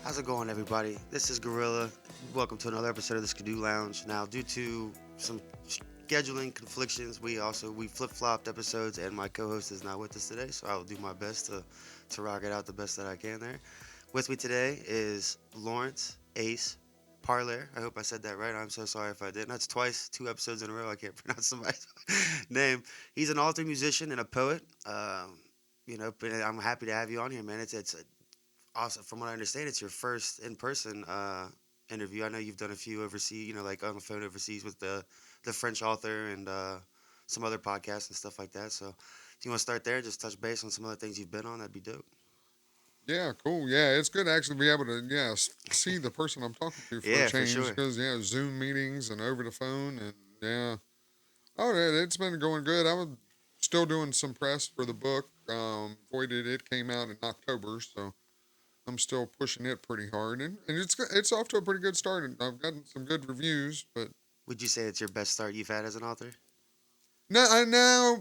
How's it going, everybody? This is Gorilla. Welcome to another episode of the Skidoo Lounge. Now, due to some scheduling conflictions, we flip flopped episodes, and my co-host is not with us today. So I will do my best to rock it out the best that I can there. With me today is Lawrence Ace Parlier. I hope I said that right. I'm so sorry if I didn't. That's twice, 2 episodes in a row. I can't pronounce somebody's name. He's an author, musician, and a poet. But I'm happy to have you on here, man. It's awesome. From what I understand, it's your first in-person interview. I know you've done a few overseas, like on the phone overseas with the French author and some other podcasts and stuff like that. So, if you want to start there, just touch base on some other things you've been on, that'd be dope. Yeah, cool. Yeah, it's good to actually be able to see the person I'm talking to for a Yeah, for change sure. because Zoom meetings and over the phone and yeah. Oh, yeah, it's been going good. I was still doing some press for the book. Voided, it came out in October, so I'm still pushing it pretty hard and it's off to a pretty good start. And I've gotten some good reviews, but Would you say it's your best start you've had as an author? no,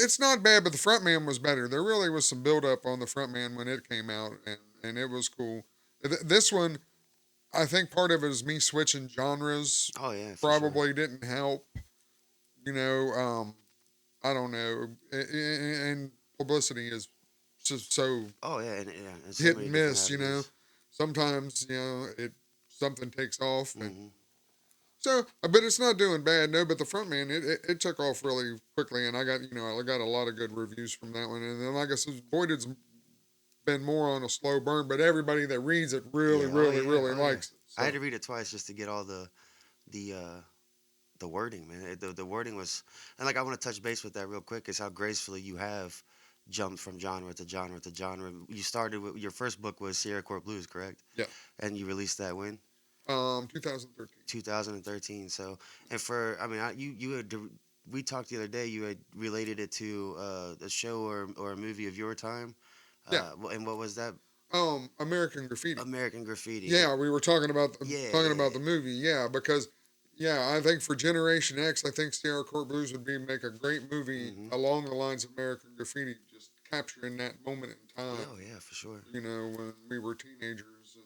it's not bad. But the Frontman was better. There really was some build up on the Frontman when it came out, and it was cool. This one, I think part of it is me switching genres. Oh yeah, for sure. Probably didn't help. You know, I don't know. And publicity is just so Oh yeah, and yeah, and so hit many and different miss. avenues. Sometimes it something takes off, and Hmm. so but it's not doing bad. No, but the front man it took off really quickly, and I got a lot of good reviews from that one. And then like I said, Voided's been more on a slow burn, but everybody that reads it really, Yeah. Oh really, yeah. really Oh yeah. likes it. I had So to read it twice just to get all the wording, man. The wording was, and like I want to touch base with that real quick. Is how gracefully you have jumped from genre to genre to genre. You started with your first book was Sierra Court Blues, correct? yeah, And you released that when 2013. 2013. So, and for I mean, you had we talked the other day. You had related it to a show or a movie of your time. Yeah, And what was that? American Graffiti. American Graffiti. Yeah, we were Yeah, talking yeah, about the movie. Yeah, because I think for Generation X, I think Sierra Court Blues would be make a great yeah. movie Hmm. along the lines of American Graffiti, just capturing that moment in Yeah, time. oh yeah, for sure. When we were teenagers, and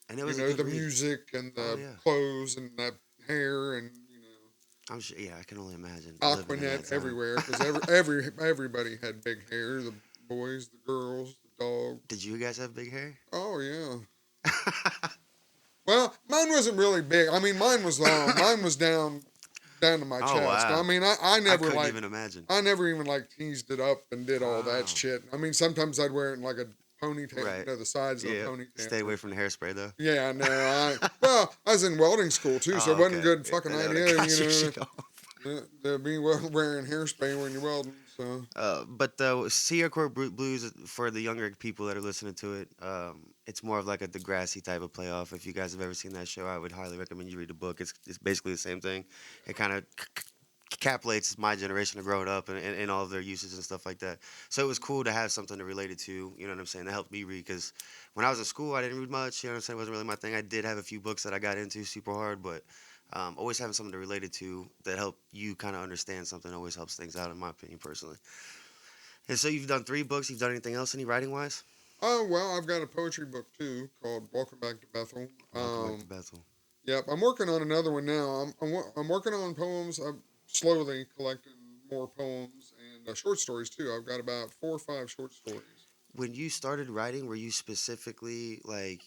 And it was a good the read. music and Oh the yeah. clothes and that hair and I'm sure. Yeah, I can only imagine living in that Aquanet time. everywhere because everybody had big hair. The boys, the girls, the dogs. Did you guys have big hair? Oh yeah. Well, mine wasn't really big. I mean, mine was long. Mine was down to my Oh chest. I wow, mean, I couldn't even imagine. I never even like teased it up and did all that Wow. shit. I mean, sometimes I'd wear it in like a ponytail, Right. the sides of a Yeah. ponytail. Stay away from the hairspray though. Yeah, no, I was in welding school too, so Oh it wasn't a okay. good Yeah, fucking that would have idea, got your shit off. to be wearing hairspray when you're welding. So But the Sierra Court Blues for the younger people that are listening to it, it's more of like a Degrassi type of playoff. If you guys have ever seen that show, I would highly recommend you read the book. It's basically the same thing. It kind of encapsulates my generation of growing up and all of their uses and stuff like that. So it was cool to have something to relate it to. You know what I'm saying? That helped me read because when I was in school, I didn't read much. You know what I'm saying? It wasn't really my thing. I did have a few books that I got into super hard, but always having something to relate it to that help you kind of understand something always helps things out, in my opinion, personally. And so you've done 3 books. You've done anything else, any writing wise? oh well, I've got a poetry book too called Welcome Back to Bethel. Welcome back to Bethel. Yep, I'm working on another one now. I'm working on poems. I'm slowly collecting more poems and short stories too. I've got about 4 or 5 short stories. When you started writing, were you specifically like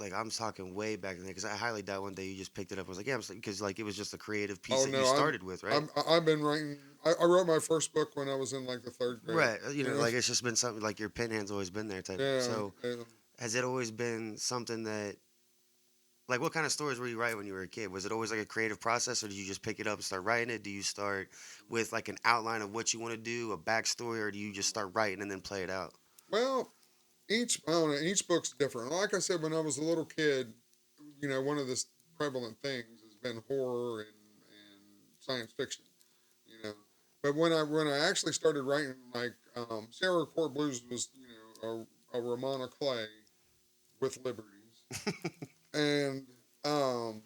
I'm talking way back then? Because I highly doubt one day you just picked it up and was like, yeah, because like it was just a creative piece Oh that you no, started with, right? I've been writing. I wrote my first book when I was in like the third grade. Right. You know, Like it's just been something like your pen hand's always been there type. yeah. So has it always been something that like what kind of stories were you writing when you were a kid? Was it always like a creative process, or did you just pick it up and start writing it? Do you start with like an outline of what you want to do, a backstory, or do you just start writing and then play it out? Well, I don't know, each book's different. Like I said, when I was a little kid, one of the prevalent things has been horror and science fiction. You know, but when I actually started writing, like Sarah Court Blues was a Ramona Clay with liberties, and um,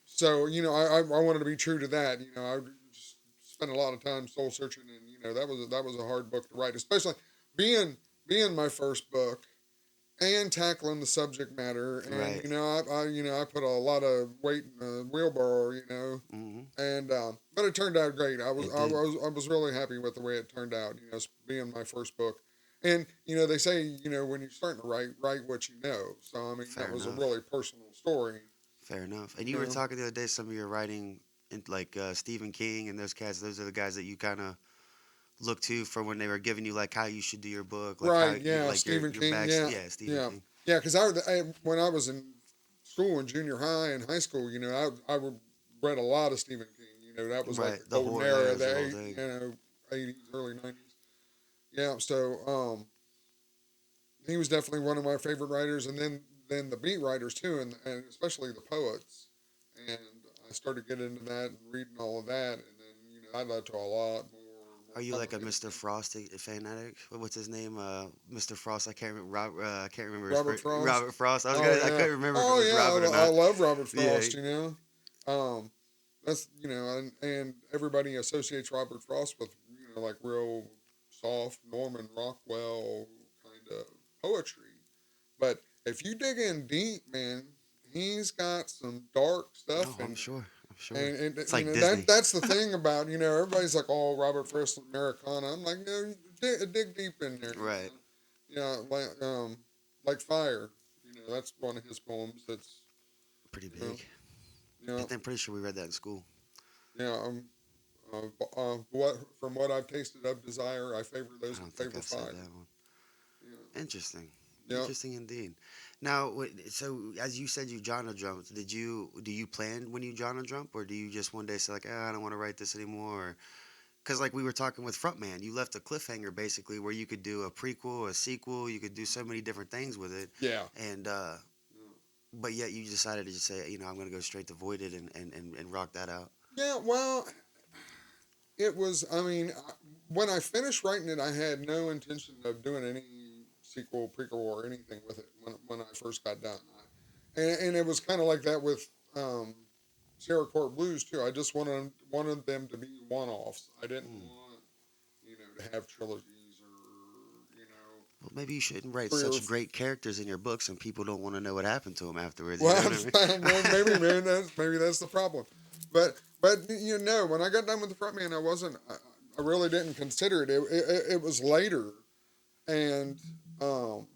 so I wanted to be true to that. I just spent a lot of time soul searching, and that was a hard book to write, especially being being my first book. and tackling the subject matter. And Right. I put a lot of weight in the wheelbarrow, Hmm. and but it turned out great. It did. I was really happy with the way it turned out. Being my first book, and they say when you're starting to write what you know. So I mean that Fair was a enough. really personal story. Fair enough. And You you were know, talking the other day, some of your writing, in, like Stephen King and those cats. Those are the guys that you kind of look to for when they were giving you like how you should do your book, like how right? Yeah, like Stephen your King. back. Yeah, Yeah, Stephen yeah, King. yeah. Because when I was in school in junior high and high school, read a lot of Stephen King. That was like Right. the The golden whole era, was the whole thing. 80s, early 90s. Yeah, so he was definitely one of my favorite writers, and then the beat writers too, and especially the poets. And I started getting into that and reading all of that, and then I led to a lot more Are you like a complicated Mr. things. Frost fanatic? What's his name? Mr. Frost. I can't remember. I can't remember his Robert Frost. Robert Frost. I was Oh gonna. I yeah. couldn't remember if it Oh was Robert or yeah. I not. love Robert Yeah. Frost. Um, that's and everybody associates Robert Frost with like real soft Norman Rockwell kind of poetry. But if you dig in deep, man, he's got some dark No, stuff I'm in sure. I'm there. sure. And It's like that Disney. that's the thing about everybody's like, oh, Robert Frost Americana. I'm like, no, dig deep in there. Right. Like fire. That's one of his poems. That's Pretty you know big. you know I'm pretty sure we read that in school. yeah. What from what I've tasted of desire, I I don't think favor I've said fire. that one. Yeah. Interesting. Yeah. Interesting indeed. Now, so as you said, you genre jumped. Do you plan when you genre jump, or do you just one day say like, I don't want to write this anymore? Because like we were talking with Frontman, you left a cliffhanger basically where you could do a prequel, a sequel, you could do so many different things with it, Yeah. and but yet you decided to just say, I'm gonna go straight to Voided and rock that out. Yeah. Well, it was. I mean, when I finished writing it, I had no intention of doing any sequel, prequel, or anything with it when I first got done. And it was kind of like that with Sierra Court Blues too. I just wanted them to be one offs. I didn't Hmm. want to have trilogies or Well, maybe you shouldn't write three or such great characters in your books, and people don't want to know what happened to them afterwards. You know well, what I mean? maybe that's the problem. But when I got done with the Frontman, I really didn't consider it. It was later, and um,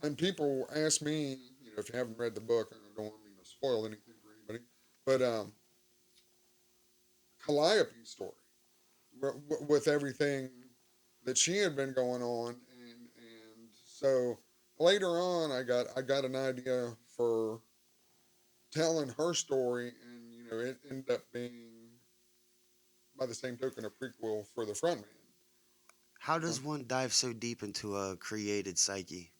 and people ask me, if you haven't read the book, I don't want me to spoil anything for anybody, but Calliope's story with everything that she had been going on, and so later on, I got an idea for telling her story, and it ended up being by the same token a prequel for the frontman. How Uh, does one dive so deep into a created psyche?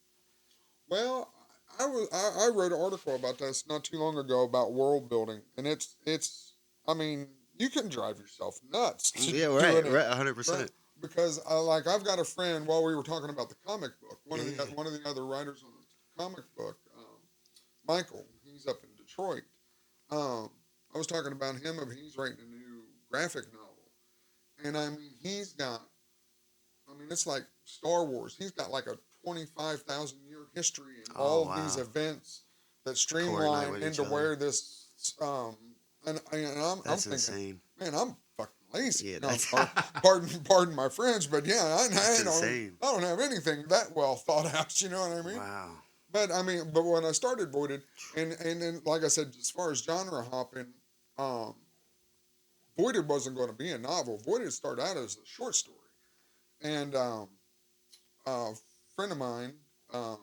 well, I wrote an article about this not too long ago about world building, and it's I mean you can drive yourself nuts Yeah, doing right, it, right, right? 100%. Because I've got a friend while we were talking about the comic book, Yeah, one of the other writers on the comic book, Michael, he's up in Detroit. Um, I was talking about him, and he's writing a new graphic novel, and I mean it's like Star Wars. He's got like a 25,000 year history and oh all of these wow, events that coordinate streamline with each into other. where this I'm That's thinking, insane. man, I'm fucking lazy. Yeah, No, that's pardon my French, but yeah, that's insane. I don't have anything that well thought out. You know what I mean? Wow. But when I started Voided, and then like I said, as far as genre hopping, um, Voided wasn't going to be a novel. Voided started out as a short story, and a friend of mine um,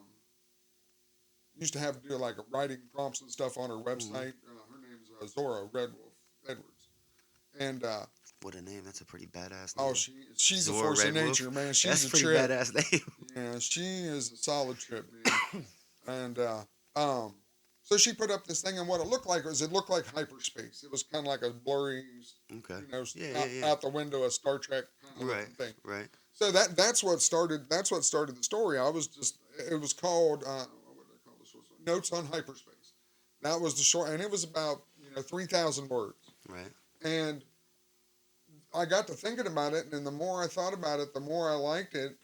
used to have to do like writing prompts and stuff on her Hmm. website. Her name's Zora Red Wolf Edwards, and What a name. That's a pretty badass oh, name. she's a Zora force of Red Wolf. nature, man. She's That's a a pretty trip. badass name. Yeah, she is a solid trip, man. And um, so she put up this thing, and what it looked like hyperspace. It was kind of like a blurry, Okay. you know, Yeah, yeah, yeah. out the window, a Star Trek kind of Right, looking thing. right. So that's what started. That's what started the story. It was called what did I call this? Notes on Hyperspace. That was the short, and it was about 3,000 words. Right. And I got to thinking about it, and the more I thought about it, the more I liked it,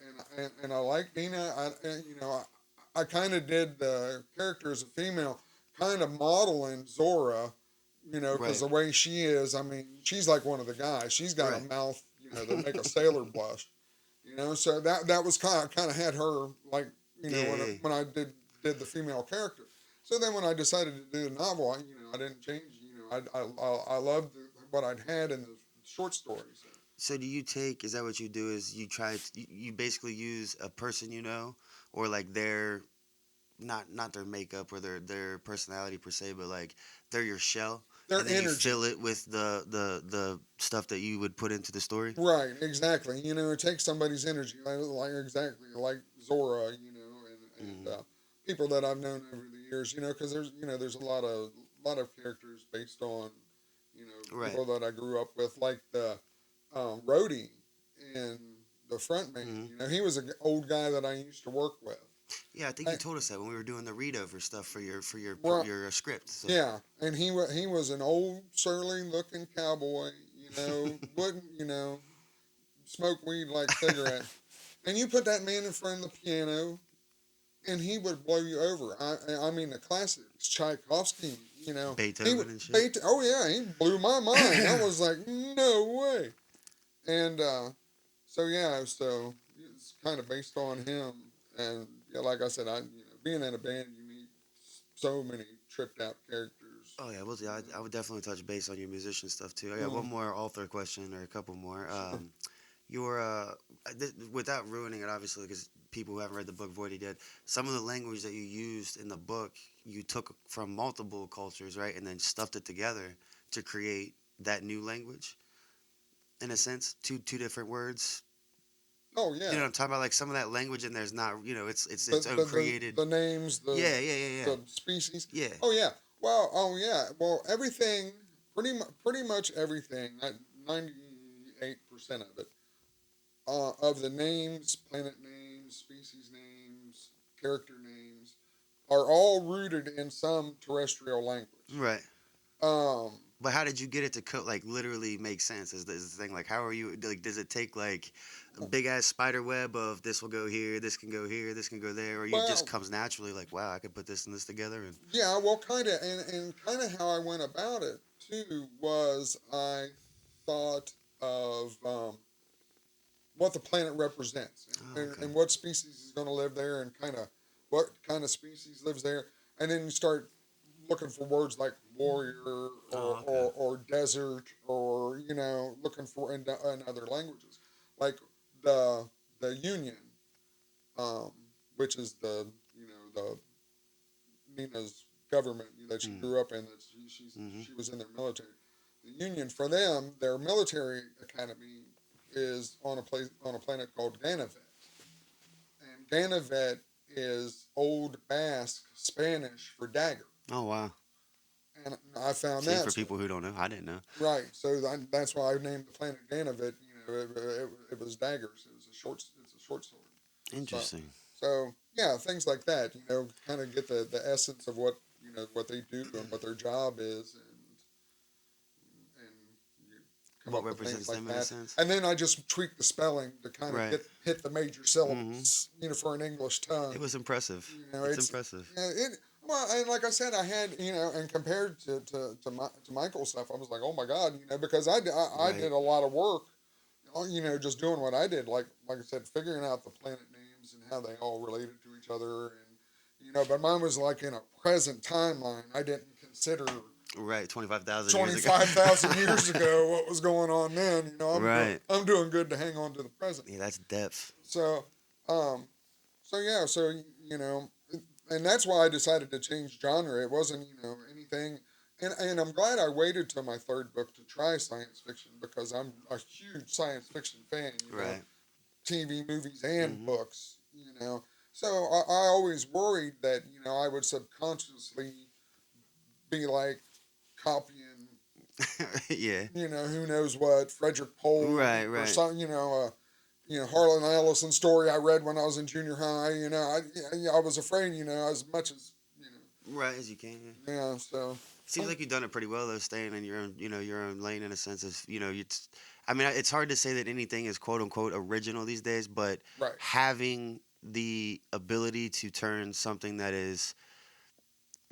and I liked Dina. I kind of did the character as a female, kind of modeling Zora, because Right. the way she is, I mean, she's like one of the guys. She's got a Right. mouth, that make a sailor blush. So that was kind of had her like, Yeah, yeah. when I did the female character. So then when I decided to do the novel, I didn't change. I loved what I'd had in the short stories. So do you take? Is that what you do? Is you try? You basically use a person you know, or like their not their makeup or their personality per se, but like they're your shell, Their and then you energy. fill it with the stuff that you would put into the story. Right, exactly. It takes somebody's energy, like exactly like Zora, and Hmm. people that I've known over the years, because there's a lot of characters based on, Right. people that I grew up with, like the roadie and the front man. Hmm. He was an old guy that I used to work with. Yeah, I think I, you told us that when we were doing the read over stuff for right, your script. So yeah, and he was an old surly looking cowboy. Wouldn't smoke weed like cigarette. And you put that man in front of the piano, and he would blow you over. I mean, the classics, Tchaikovsky. He would. Beethoven and shit. Oh yeah, he blew my mind. I was like, no way. And so it's kind of based on him. And yeah, like I said, being in a band, you meet so many tripped out characters. Oh yeah, well, yeah, I would definitely touch base on your musician stuff too. I got one Mm, more author question or a couple more. sure. Your without ruining it, obviously, because people who haven't read the book Voided yet, some of the language that you used in the book, you took from multiple cultures, right, and then stuffed it together to create that new language. In a sense, two different words. Oh You know yeah. what I'm talking about? Like some of that language in there's not, it's The its own the the, created. the names, the Yeah, yeah, yeah, yeah, the species. yeah. Oh yeah. Well, oh yeah. Well, everything, pretty much everything. 98% of it, of the names, planet names, species names, character names, are all rooted in some terrestrial language. Right. Um, But how did you get it to like literally make sense? Is the thing like how are you like? Does it take like a big ass spider web of this will go here, this can go here, this can go there, or you just well, comes naturally like wow I could put this and this together and yeah. Well, kind of, and kind of how I went about it too was I thought of what the planet represents, oh and, okay and what species is going to live there, and kind of what kind of species lives there, and then you start looking for words like warrior, or oh okay or desert, or looking for in other languages, like the Union, um, which is the Nina's government that she mm, grew up in. That mm-hmm. she was in their military. The Union, for them, their military academy is on a planet called Ganavet, and Ganavet is Old Basque Spanish for dagger. Oh wow. And I found See, that for people who don't know, I didn't know. right. So that's why I named the planet Ganavet. It was daggers. It's a short sword. So Interesting. yeah, things like that. Kind of get the essence of what they do and what their job is, and you come What up with things represents like them in a that. sense? And then I just tweak the spelling to kind of Right. hit the major Mm-hmm. syllables, for an English tongue. It was impressive. It's It's impressive. it. Well, and like I said, I had and compared to Michael's stuff, I was like, oh my god, because I Right. did a lot of work, just doing what I did, like I said, figuring out the planet names and how they all related to each other, and but mine was like in a present timeline. I didn't consider Right. 25,000 years ago. 25,000 years ago what was going on then. Right. I'm doing good to hang on to the present. Yeah, that's depth. So, um, so yeah, so and that's why I decided to change genre. It wasn't anything, and I'm glad I waited till my third book to try science fiction, because I'm a huge science fiction fan. Right. TV, movies, and Mm-hmm. books. So I always worried that I would subconsciously be like copying Yeah. who knows what, Frederick Pohl, Right. or Right. some Harlan Ellison story I read when I was in junior high. I was afraid, as much as Right as you can. Yeah. so Seems like you've done it pretty well though, staying in your own, your own lane in a sense of, I mean, it's hard to say that anything is quote unquote original these days, but right. having the ability to turn something that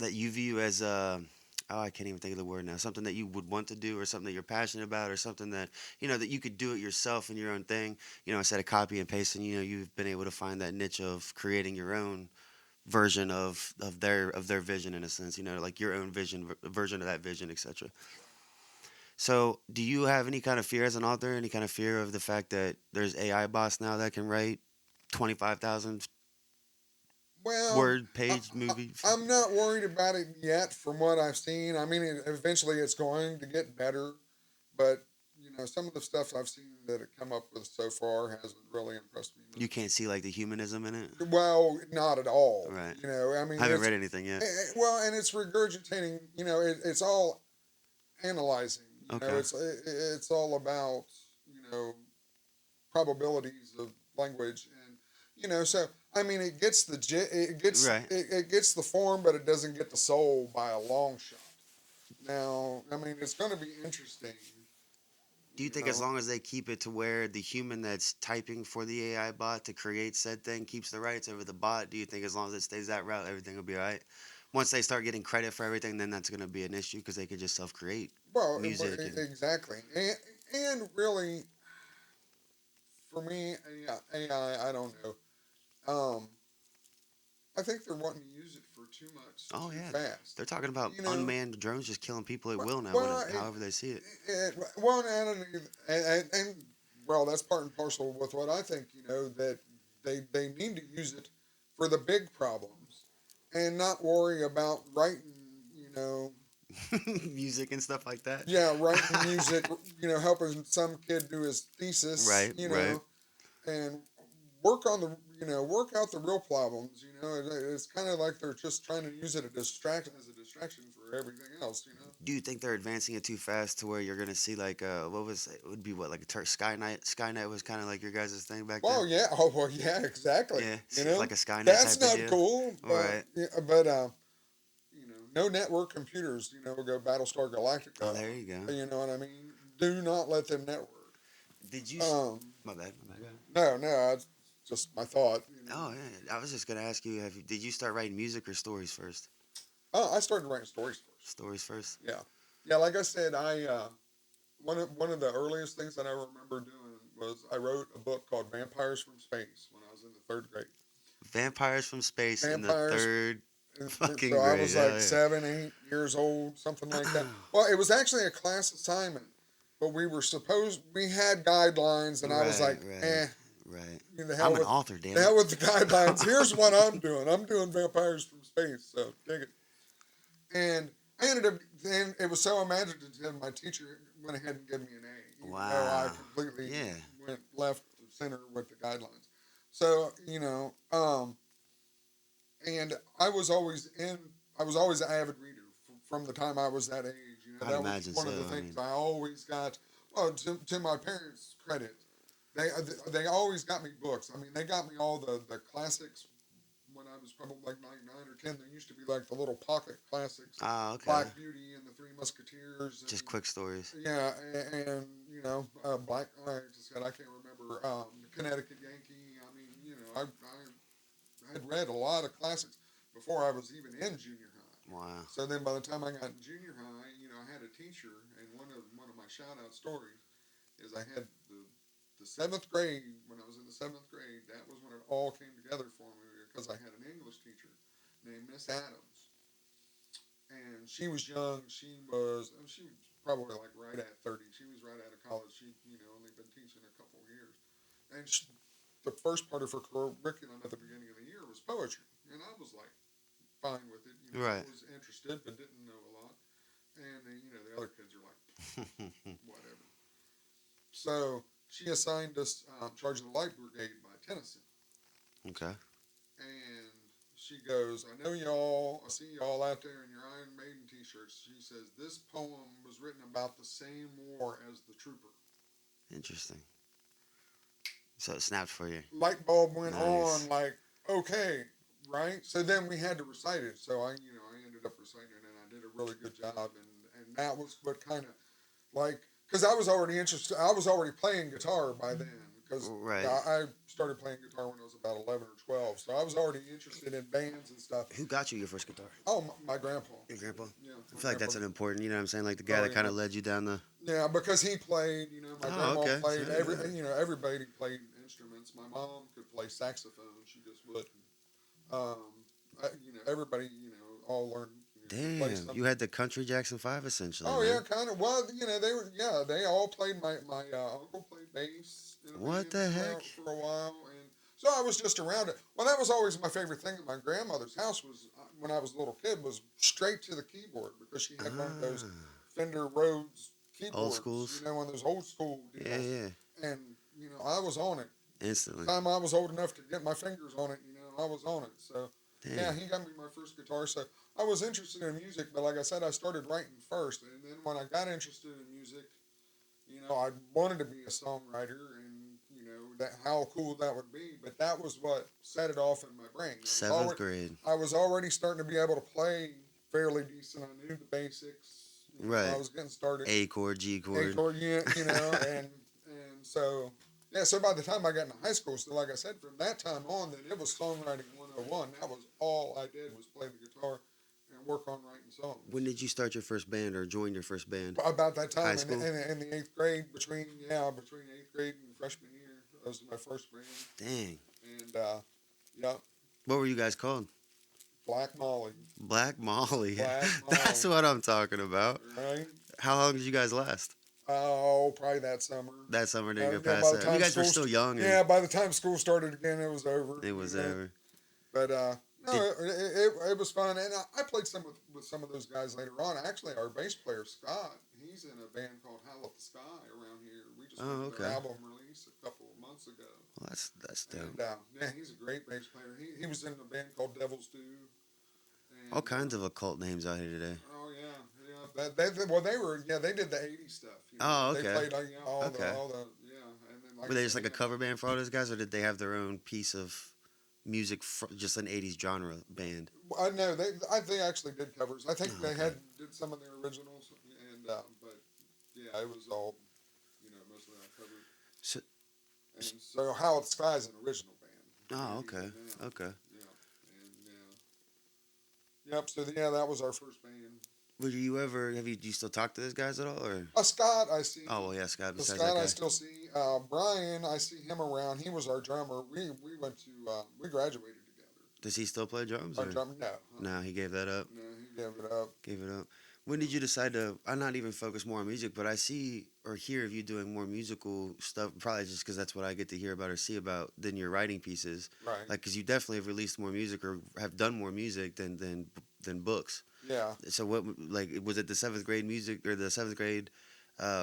you view as I can't even think of the word now. Something that you would want to do, or something that you're passionate about, or something that that you could do it yourself in your own thing. Instead of copy and pasting, you've been able to find that niche of creating your own version of their vision in a sense. Like your own version of that vision, etc. So, do you have any kind of fear as an author? Any kind of fear of the fact that there's AI bots now that can write 25,000 Well, word page movies? I'm not worried about it yet from what I've seen. I mean, eventually it's going to get better, but some of the stuff I've seen that it come up with so far hasn't really impressed me You much. can't see like the humanism in it, Well, not at all. right? I mean, I haven't read anything yet. well, and it's regurgitating. It's all analyzing. Okay, It's all about probabilities of language, and so I mean, it gets right. it gets the form, but it doesn't get the soul by a long shot. Now, I mean, it's going to be interesting. Do you You think as know, long as they keep it to where the human that's typing for the AI bot to create said thing keeps the rights over the bot, do you think as long as it stays that route, everything will be all right? Once they start getting credit for everything, then that's going to be an issue because they could just self-create well, music and exactly, and really, for me, AI, I don't know. I think they're wanting to use it for too much, oh too yeah, fast. they're talking about You know, unmanned drones just killing people at well, will now, well however they see it. well, and well, that's part and parcel with what I think. That they need to use it for the big problems, and not worry about writing. You know, Music and stuff like that. yeah, writing music. Helping some kid do his thesis. Right, right. And work on the work out the real problems. It's kind of like they're just trying to use it as a distraction for everything else. Do you think they're advancing it too fast to where you're gonna see like what was it would be what like a Skynet? Skynet was kind of like your guys' thing back then. Well, yeah. Oh, well, yeah. Exactly. Yeah, like a Skynet That's type of not deal. cool. All right. Yeah, but no network computers. Will go Battlestar Oh, Galactica. there you go. You know what I mean? Do not let them network. Did you? Um, My bad. My bad. Go ahead. no, it's just my thought. Oh yeah, I was just gonna ask you, did you start writing music or stories first? I started writing stories first. Stories first. Yeah, yeah. Like I said, I one of the earliest things that I remember doing was I wrote a book called Vampires from Space when I was in the third grade. Vampires from space in the Vampires. third So fucking I grade. was Hell like yeah. 7, 8 years old, something like that. Well, it was actually a class assignment, but we had guidelines, and I was Right, like, right, right. the I'm hell an with author, damn the it. hell with the guidelines. Here's what I'm doing. I'm doing Vampires from Space. So dig it. And I ended up, then it was so imaginative, my teacher went ahead and gave me an A, even though I Wow. completely Yeah. went left of center with the guidelines. So, and I was always an avid reader from the time I was that age. I'd That was imagine one so. of the I things mean, I always got. Well, to my parents' credit, they they always got me books. I mean, they got me all the classics when I was probably like 9 or 10. There used to be like the little pocket classics, oh, okay. Black Beauty and the Three Musketeers, Just and quick stories. yeah, and Black. I just said I can't remember the Connecticut Yankee. I mean, I had read a lot of classics before I was even in junior high. Wow. So then by the time I got in junior high, I had a teacher, and one of my shout out stories is I had the seventh grade. When I was in the seventh grade, that was when it all came together for me because I had an English teacher named Miss Adams, and she was young. She was probably like right at 30. She was right out of college. She only been teaching a couple of years, and the first part of her curriculum at the beginning of the year was poetry, and I was like fine with it. I Right. was interested but didn't know a lot, and then, the other kids are like whatever. So she assigned us charge of the light brigade by Tennyson, Okay. and she goes, "I know y'all. I see y'all out there in your Iron Maiden T-shirts." She says this poem was written about the same war as the Trooper. Interesting. So it snapped for you. Light bulb went Nice. on. Like, okay, right. So then we had to recite it. So I ended up reciting it, and I did a really good job. And that was what kind of like, because I was already interested. I was already playing guitar by then. because Right. I started playing guitar when I was about 11 or 12, so I was already interested in bands and stuff. Who got you your first guitar? Oh, my grandpa. Your grandpa? Yeah, I my feel like that's grandpa. an important, you know what I'm saying? Like the guy Oh that kind yeah, of led you down the. yeah, because he played. My Oh, grandma okay. So I played didn't know that. everybody played instruments. My mom could play saxophone, she just wouldn't. Everybody, all learned to play Damn, you something. had the Country Jackson 5 essentially, Oh yeah, man. kind of. Well, they were. Yeah, they all played. My uncle played bass in a What band the heck? for a while, and so I was just around it. Well, that was always my favorite thing at my grandmother's house was when I was a little kid was straight to the keyboard because she had one of those Ah, Fender Rhodes old keyboards, schools. one of those old school Yeah, deals, yeah. and I was on it. Instantly. Time I was old enough to get my fingers on it, I was on it. So yeah, Damn. he got me my first guitar. So I was interested in music, but like I said, I started writing first, and then when I got interested in music, I wanted to be a songwriter, and that how cool that would be. But that was what set it off in my brain. Seventh grade. I was already starting to be able to play fairly decent. I knew the basics. I Right. was getting started. A chord, G A chord. chord, yeah, and so yeah. So by the time I got into high school, so like I said, from that time on, then it was songwriting 101. That was all I did was play the guitar and work on writing songs. When did you start your first band or join your first band? About that time High school? in the eighth grade, between eighth grade and freshman year, that was my first band. Dang. And yeah, What were you guys called? Black Molly. Black Molly. Black That's Molly. what I'm talking about. Right? How long did you guys last? Oh, probably that summer. That summer didn't go Yeah, past by the that. You time guys were school, still young and yeah, by the time school started again, it was over. it was over. But no, Did it was fun, and I played some with some of those guys later on. Actually, our bass player Scott, he's in a band called Howl at the Sky around here. We just went to their album release a couple of months ago. Well, that's dope. And yeah, he's a great bass player. He was in a band called Devil's Due. And, All kinds of occult names out here today. Oh yeah. They did the '80s stuff. Oh, okay. They played all Okay. the and then like Were they just like a cover band for all those guys, or did they have their own piece of music, just an '80s genre band? I know they actually did covers. I think they Okay. did some of their originals, and but yeah, it was all mostly on cover. So, And so How It Sky's an original band. oh, okay, okay. Yeah, and yep. So yeah, that was our first band. Would you ever do you still talk to those guys at all, or? Scott, I see. Oh well, yeah, Scott. Besides Scott, that I guy. still see. Brian, I see him around. He was our drummer. We went to we graduated together. Does he still play drums? Our Or? drummer, no. No, he gave that up. No, he gave it up. Gave it up. When did you decide to? I'm not even focused more on music, but I see or hear of you doing more musical stuff. Probably just because that's what I get to hear about or see about than your writing pieces. Right. Like, because you definitely have released more music or have done more music than books. Yeah. So what? Like, was it the seventh grade music or the seventh grade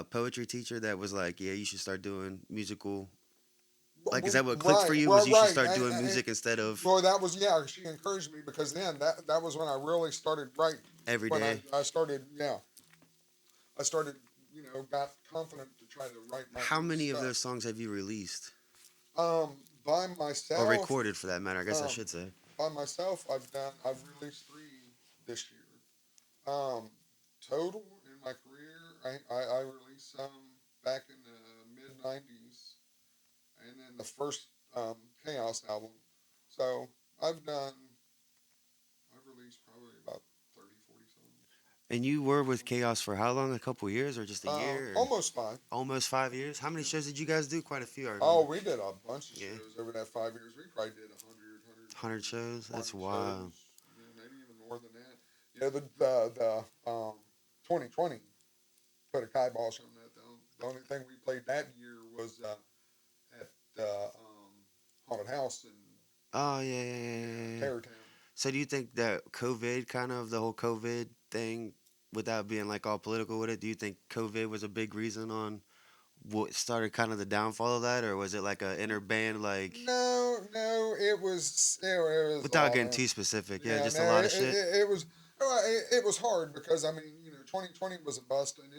poetry teacher that was like, yeah, you should start doing musical. Like, is that what clicked for you? Was you should start doing music instead of Well, that was she encouraged me because then that was when I really started writing. every When day? I started got confident to try to write my How own many of stuff. those songs have you released By myself or recorded, for that matter? I guess I should say. by myself I've released 3 this year. Total in my career I released some back in the mid '90s, and then the first Chaos album. So I've released probably about 30, 40 songs. And you were with Chaos for how long? A couple years or just a year? Or Almost 5. almost 5 years? How many shows did you guys do? Quite a few, I remember. Oh, we did a bunch of Yeah. shows over that 5 years. We probably did 100 shows? That's 100 wild. shows, maybe even more than that. Yeah, the 2020 put a kibosh on that. The only thing we played that year was at Haunted House in Oh, yeah. Terrortown. So do you think that COVID, kind of the whole COVID thing, without being like all political with it, do you think COVID was a big reason on what started kind of the downfall of that? Or was it like a inner band, like, No, it was without all getting in. too specific, yeah, just a No, lot of shit? it was. It was hard because 2020 was a bust, and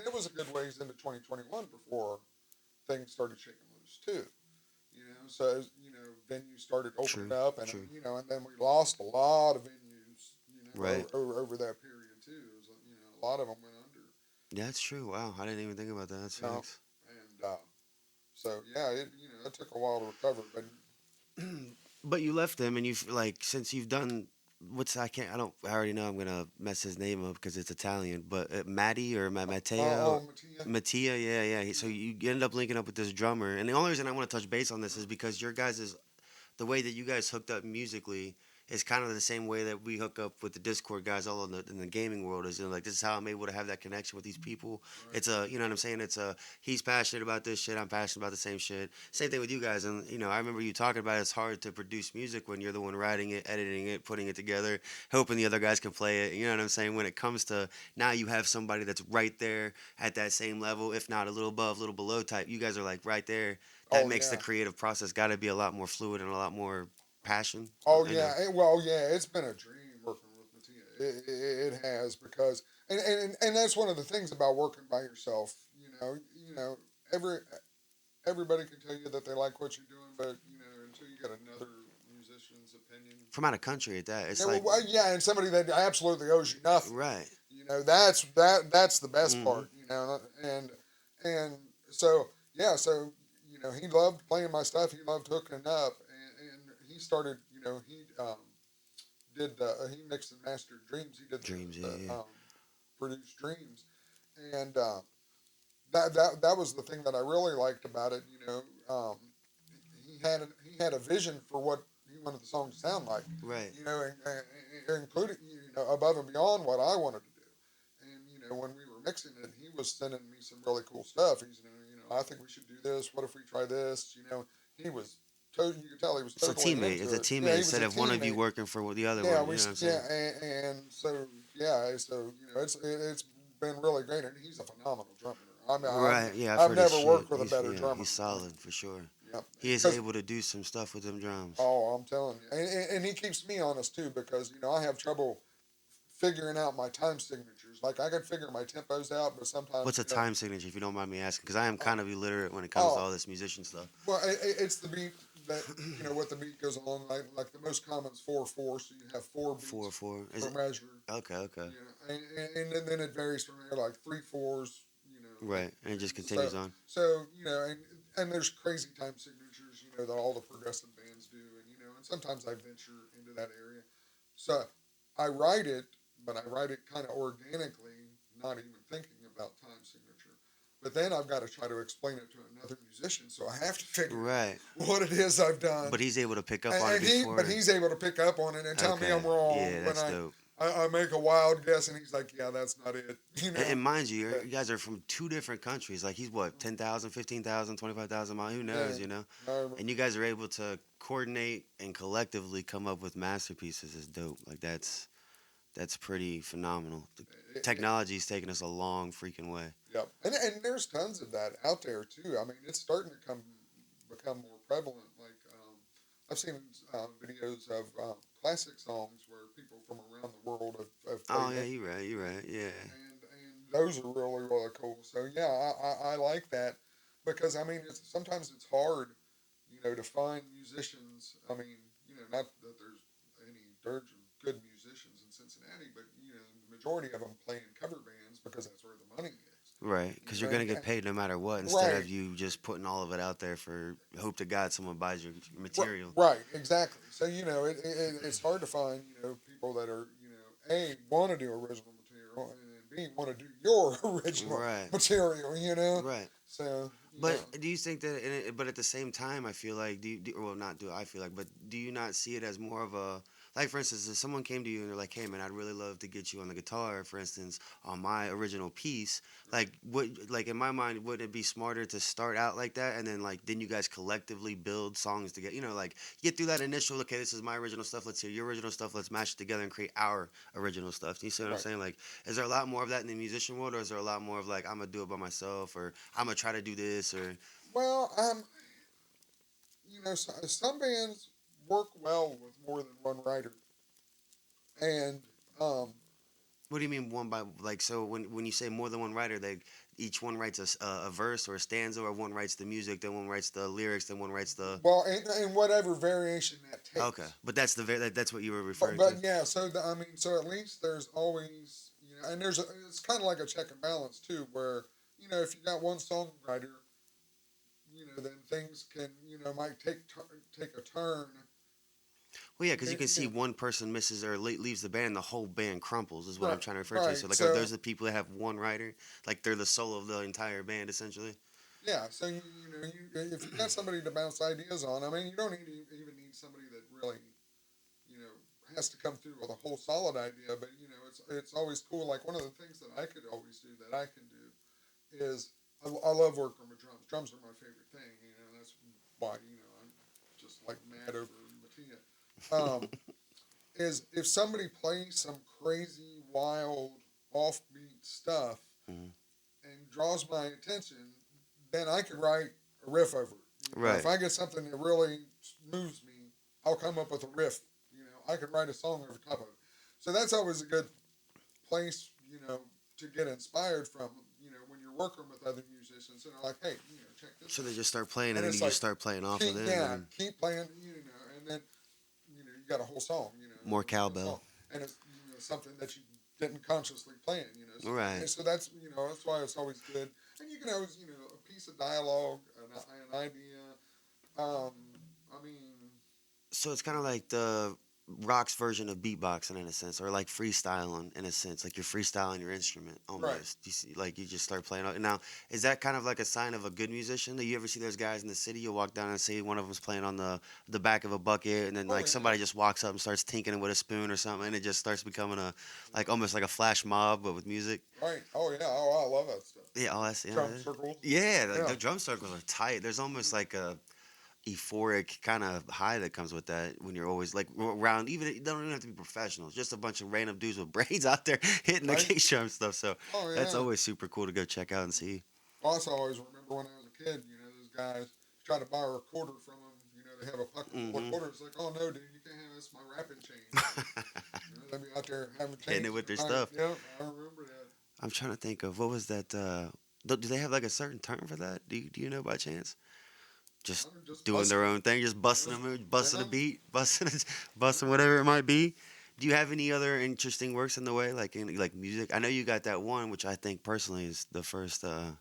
it was a good ways into 2021 before things started shaking loose too. So venues started opening up, and true. and then we lost a lot of venues, Right. over that period too. It was, a lot of them went under. Yeah, that's true. Wow, I didn't even think about that. That's No. facts. And So yeah, it took a while to recover, but But you left them, and you've like since you've done what's I already know I'm gonna mess his name up because it's Italian, but Matty or Matteo. Mattia, Mattia, yeah, yeah. So yeah, you ended up linking up with this drummer, and the only reason I want to touch base on this is because your guys' the way that you guys hooked up musically is kind of the same way that we hook up with the Discord guys all in the gaming world. Is like this is how I'm able to have that connection with these people. right. It's a you know what I'm saying. It's a he's passionate about this shit. I'm passionate about the same shit. Same thing with you guys. And I remember you talking about it's hard to produce music when you're the one writing it, editing it, putting it together, hoping the other guys can play it. You know what I'm saying? When it comes to now, you have somebody that's right there at that same level, if not a little above, a little below type. You guys are like right there. That Oh makes the yeah, creative process got to be a lot more fluid and a lot more passion. oh You know. yeah. Well, yeah, it's been a dream working with Mattia. It has because and that's one of the things about working by yourself. Every everybody can tell you that they like what you're doing, but until you get another musician's opinion. From out of country at that, it's Yeah, like yeah, and somebody that absolutely owes you nothing. right. That's the best Hmm. part. And so yeah, so he loved playing my stuff. He loved hooking up, and he started. He mixed and mastered Dreams. He did Dreams, yeah, the yeah. produced Dreams, and that was the thing that I really liked about it. He had a vision for what he wanted the song to sound like. Right. Including above and beyond what I wanted to do. And when we were mixing it, he was sending me some really cool stuff. He's I think we should do this. What if we try this? He was totally. You could tell he was It's a totally teammate. into It's a it. teammate Yeah, he was instead a of one of you teammate. working for the other Yeah, one. You know what I'm saying? yeah, and so yeah, so it's been really great, and he's a phenomenal drummer. I mean, Right. Yeah, I've I've heard his never shit. worked with a better drummer. He's solid for sure. Yeah, He is because able to do some stuff with them drums. oh, I'm telling you, and he keeps me honest too because I have trouble figuring out my time signatures. Like I can figure my tempos out, but sometimes What's a time signature, if you don't mind me asking? Because I am uh, kind of illiterate when it comes to oh, all this musician stuff. well, it's the beat that what the beat goes along. Like the most common is 4/4, so you have four Four beats four. Is per it measure. okay? Okay. And then it varies from there, like 3/4. Right, and it just So continues on. so and there's crazy time signatures. That all the progressive bands do, and sometimes I venture into that area. So I write it, but I write it kind of organically, not even thinking about time signature. But then I've got to try to explain it to another musician, so I have to figure Right, out what it is I've but done. he's able to pick up on it But before. he's able to pick up on it and tell me Okay, I'm wrong yeah, when that's dope. I make a wild guess, and he's like, "Yeah, that's not it," And mind you, But you guys are from two different countries. Like he's what, 10,000, 15,000, 25,000 miles. Who yeah, knows, you know? no, And you guys are able to coordinate and collectively come up with masterpieces. Is dope. Like that's pretty phenomenal. The technology's taken us a long freaking way. yep. And there's tons of that out there too. I mean, it's starting to become more prevalent. Like I've seen videos of classic songs where people from around the world have Oh played yeah, them, you're right. You're right. Yeah. and those are really cool. So yeah, I like that because I mean, sometimes it's hard, to find musicians. I mean, not that there's any dirge of good musicians in Cincinnati, but the majority of them play in cover bands because that's where the money is. Right, because you're gonna get paid no matter what, instead Right, of you just putting all of it out there for hope to God someone buys your material. right, exactly. So it's hard to find people that are a want to do original material and b want to do your original Right, material. right. So But do you think that? But at the same time, I feel like well, not do I feel like, but do you not see it as more of a like, for instance, if someone came to you and they're like, "Hey, man, I'd really love to get you on the guitar, for instance, on my original piece." Like, like in my mind, would it be smarter to start out like that, and then you guys collectively build songs together? Like get through that initial. Okay, this is my original stuff. Let's hear your original stuff. Let's mash it together and create our original stuff. Do you see what I'm right. saying? Like, is there a lot more of that in the musician world, or is there a lot more of like I'm gonna do it by myself, or I'm gonna try to do this, or Well, some bands work well with more than one writer, and what do you mean one by like? So when you say more than one writer, they each one writes a verse or a stanza, or one writes the music, then one writes the lyrics, then one writes the. well, and whatever variation that Okay, takes. but that's what you were But referring but to. yeah, so I mean, so at least there's always and it's kind of like a check and balance too, where if you got one songwriter, then things can, might take a turn. Well, yeah, because you can see Yeah, one person misses or leaves the band, the whole band crumples, is what I'm right, trying to refer to. So, right. like, are So those the people that have one writer? Like, they're the soul of the entire band, essentially? yeah, so if you got somebody to bounce ideas on, I mean, you don't even need somebody that really, you know, has to come through with a whole solid idea. But it's always cool. Like one of the things that I could always do that I can do is I love working with drums. Drums are my favorite thing. That's why I'm just like mad over Mattia. Is if somebody plays some crazy, wild, offbeat stuff Mhm. and draws my attention, then I can write a riff over it. If Right. I get something that really moves me, I'll come up with a riff. I can write a song over top of it. So that's always a good place, to get inspired from. When you're working with other musicians and they're like, hey, check this So out, they just start playing, and and then it's you just like, start playing off of them, yeah, and keep playing, and then you got a whole song, more a song, cowbell. and it's something that you didn't consciously plan, so, Right. so that's why it's always good, and you can always a piece of dialogue, an idea, um, I mean, So it's kind of like the rock's version of beatboxing in a sense, or like freestyling in a sense, like you're freestyling your instrument right. almost. You see, like you just start playing. Now, is that kind of like a sign of a good musician? Do you ever see those guys in the city? You walk down and see one of them's playing on the back of a bucket, and then Oh like yeah. somebody just walks up and starts tinkering with a spoon or something, and it just starts becoming a like almost like a flash mob, but with music. Right. Oh yeah. Oh, I love that stuff. Yeah, oh, that's Drum circles. yeah. Like Yeah. the drum circles are tight. There's almost like a euphoric kind of high that comes with that when you're always like around. Even it don't even have to be professionals, just a bunch of random dudes with braids out there hitting the Right. case drum stuff. So Oh that's yeah. always super cool to go check out and see. Also, I always remember when I was a kid, those guys try to borrow a quarter from them. They have a pocket full of Hmm. quarters. Like, oh no, dude, you can't have this. My wrapping chain. They'd be out there having Hitting chains it in with their their pocket. stuff. Yep, I remember that. I'm trying to think of what was that. Do they have like a certain term for that? Do you know by chance? Just I'm just doing busting their them. own thing, just busting Just, them, busting a yeah. beat, busting, busting whatever it might be. Do you have any other interesting works in the way, like in like music? I know you got that one, which I think personally is the first. I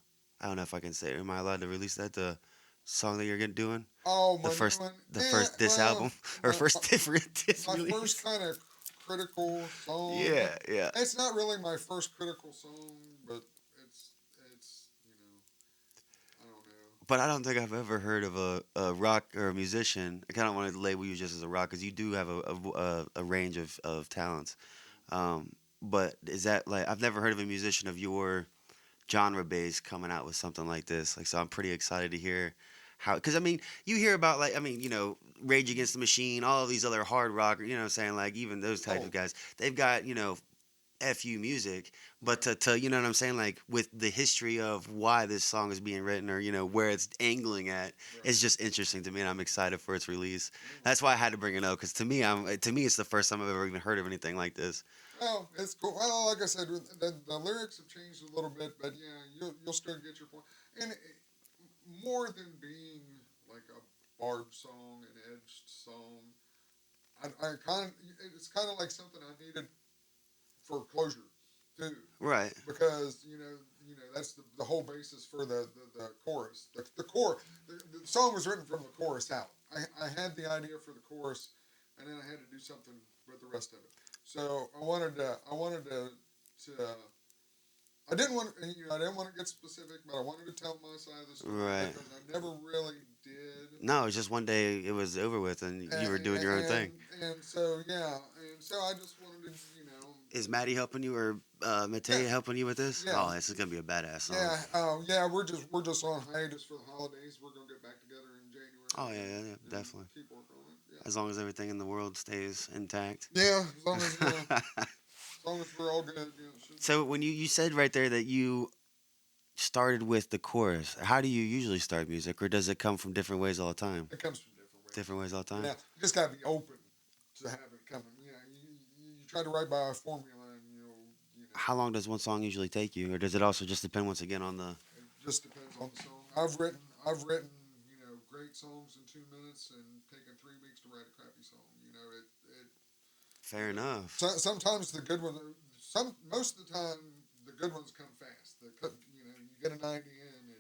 don't know if I can say it. Am I allowed to release that? The song that you're gonna doing? Oh, The my new first, one. the Yeah. first diss Well, album or my first different diss my first release? kind of critical song. Yeah, yeah. It's not really my first critical song, but it's I don't know. But I don't think I've ever heard of a rock or a musician. I kind of want to label you just as a rock because you do have a range of talents. But is that like I've never heard of a musician of your genre base coming out with something like this. Like so, I'm pretty excited to hear how. Because I mean, you hear about like Rage Against the Machine, all of these other hard rock. You know, what I'm saying like even those types Oh, of guys, they've got fu music, but right, to you know what I'm saying, like with the history of why this song is being written or where it's angling at, right. it's just interesting to me, and I'm excited for its release. Yeah. That's why I had to bring it up because to me it's the first time I've ever even heard of anything like this. Well, it's cool. Well, like I said, the lyrics have changed a little bit, but yeah, you'll still get your point. And more than being like a barb song, an edged song, I kind of it's kind of like something I needed for closure too, Right. because that's the whole basis for the chorus. The song was written from the chorus out. I had the idea for the chorus, and then I had to do something with the rest of it. So to I didn't want to get specific, but I wanted to tell my side of the story Right. because I never really did. No, it's just one day it was over with and you were doing your own And thing. and so yeah, and so I just wanted to Is Maddie helping you or yeah, Mattea helping you with this? yeah. Oh, this is gonna be a badass song. Yeah. We're just on hiatus for the holidays. We're gonna get back together in Oh January yeah, yeah, yeah, and definitely. keep working on it. As long as everything in the world stays intact. Yeah, as long as we're all good, it should be. So when you said right there that you started with the chorus, how do you usually start music, or does it come from different ways all the time? It comes from different ways. Different ways all the time. Yeah, you just gotta be open to have it coming. You try to write by a formula, and How long does one song usually take you, or does it also just depend once again on the? it just depends on the song. I've written great songs in 2 minutes and taken 3 weeks to write a crappy song. It Fair enough. sometimes the good ones. Most of the time the good ones come fast. You get an idea and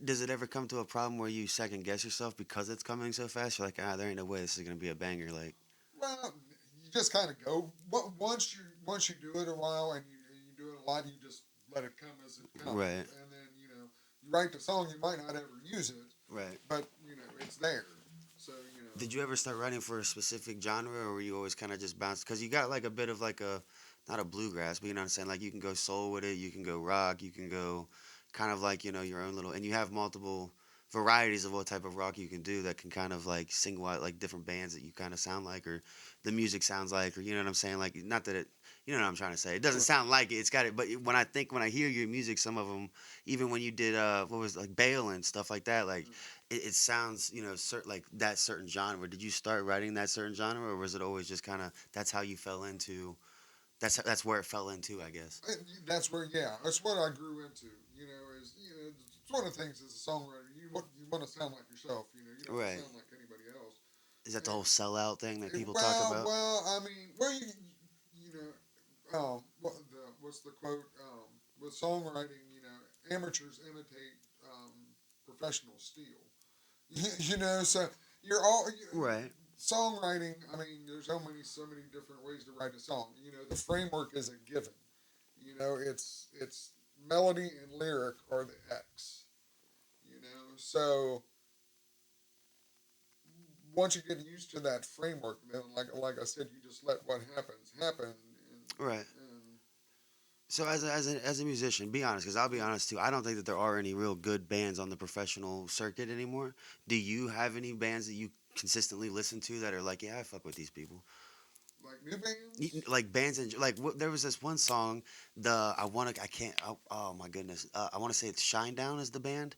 does it ever come to a problem where you second guess yourself because it's coming so fast? You're like, there ain't no way this is gonna be a banger. Like, Well, you just kind of go. Once you do it a while and you do it a lot, you just let it come as it comes. right, And then you write the song. You might not ever use it, right. but it's there. So Did you ever start writing for a specific genre, or were you always kind of just bounce? Because you got like a bit of like a, not a bluegrass, but you know what I'm saying. Like you can go soul with it, you can go rock, you can go, kind of like your own little, and you have multiple varieties of what type of rock you can do that can kind of like single out like different bands that you kind of sound like, or the music sounds like, or you know what I'm saying. Like not that it, you know what I'm trying to say. It doesn't sound like it. It's got it, but when I hear your music, some of them, even when you did what was like Bale and stuff like that, like it sounds, like that certain genre. Did you start writing that certain genre, or was it always just kind of that's how you fell into? That's where it fell into, I guess. that's where that's what I grew into. Is it's one of the things as a songwriter you want to sound like yourself. You don't want to Right. sound like anybody else. Is that the And whole sellout thing that people talk well, about? well, I mean, where you know, what's the quote? With songwriting, amateurs imitate professionals steal. So you're all Right. songwriting. I mean, there's so many different ways to write a song. The framework is a given. It's melody and lyric are the X. So once you get used to that framework, then like I said, you just let what happens happen. Right. So as a musician, be honest, because I'll be honest too. I don't think that there are any real good bands on the professional circuit anymore. Do you have any bands that you consistently listen to that are like, yeah, I fuck with these people? Like new bands. Like bands and like there was this one song, I can't, oh my goodness, I want to say it's Shinedown is the band.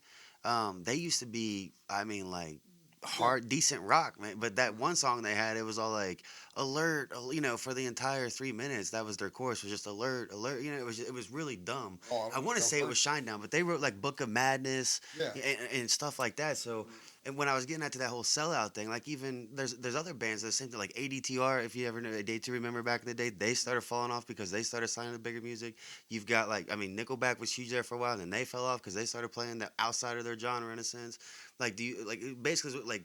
They used to be, I mean, like Yeah. hard decent rock, man, but that one song they had, it was all like alert, for the entire 3 minutes. That was their chorus, was just alert, alert. It was really dumb. Oh, I I don't want think to I've say it heard. was Shinedown, but they wrote like Book of Madness Yeah. and stuff like that. So, Mhm. and when I was getting into that whole sellout thing, like even there's other bands that same thing, like ADTR. If you ever know A Day to Remember back in the day, they started falling off because they started signing the bigger music. You've got like, I mean, Nickelback was huge there for a while, and then they fell off because they started playing the outside of their genre in a sense. Like, do you like basically like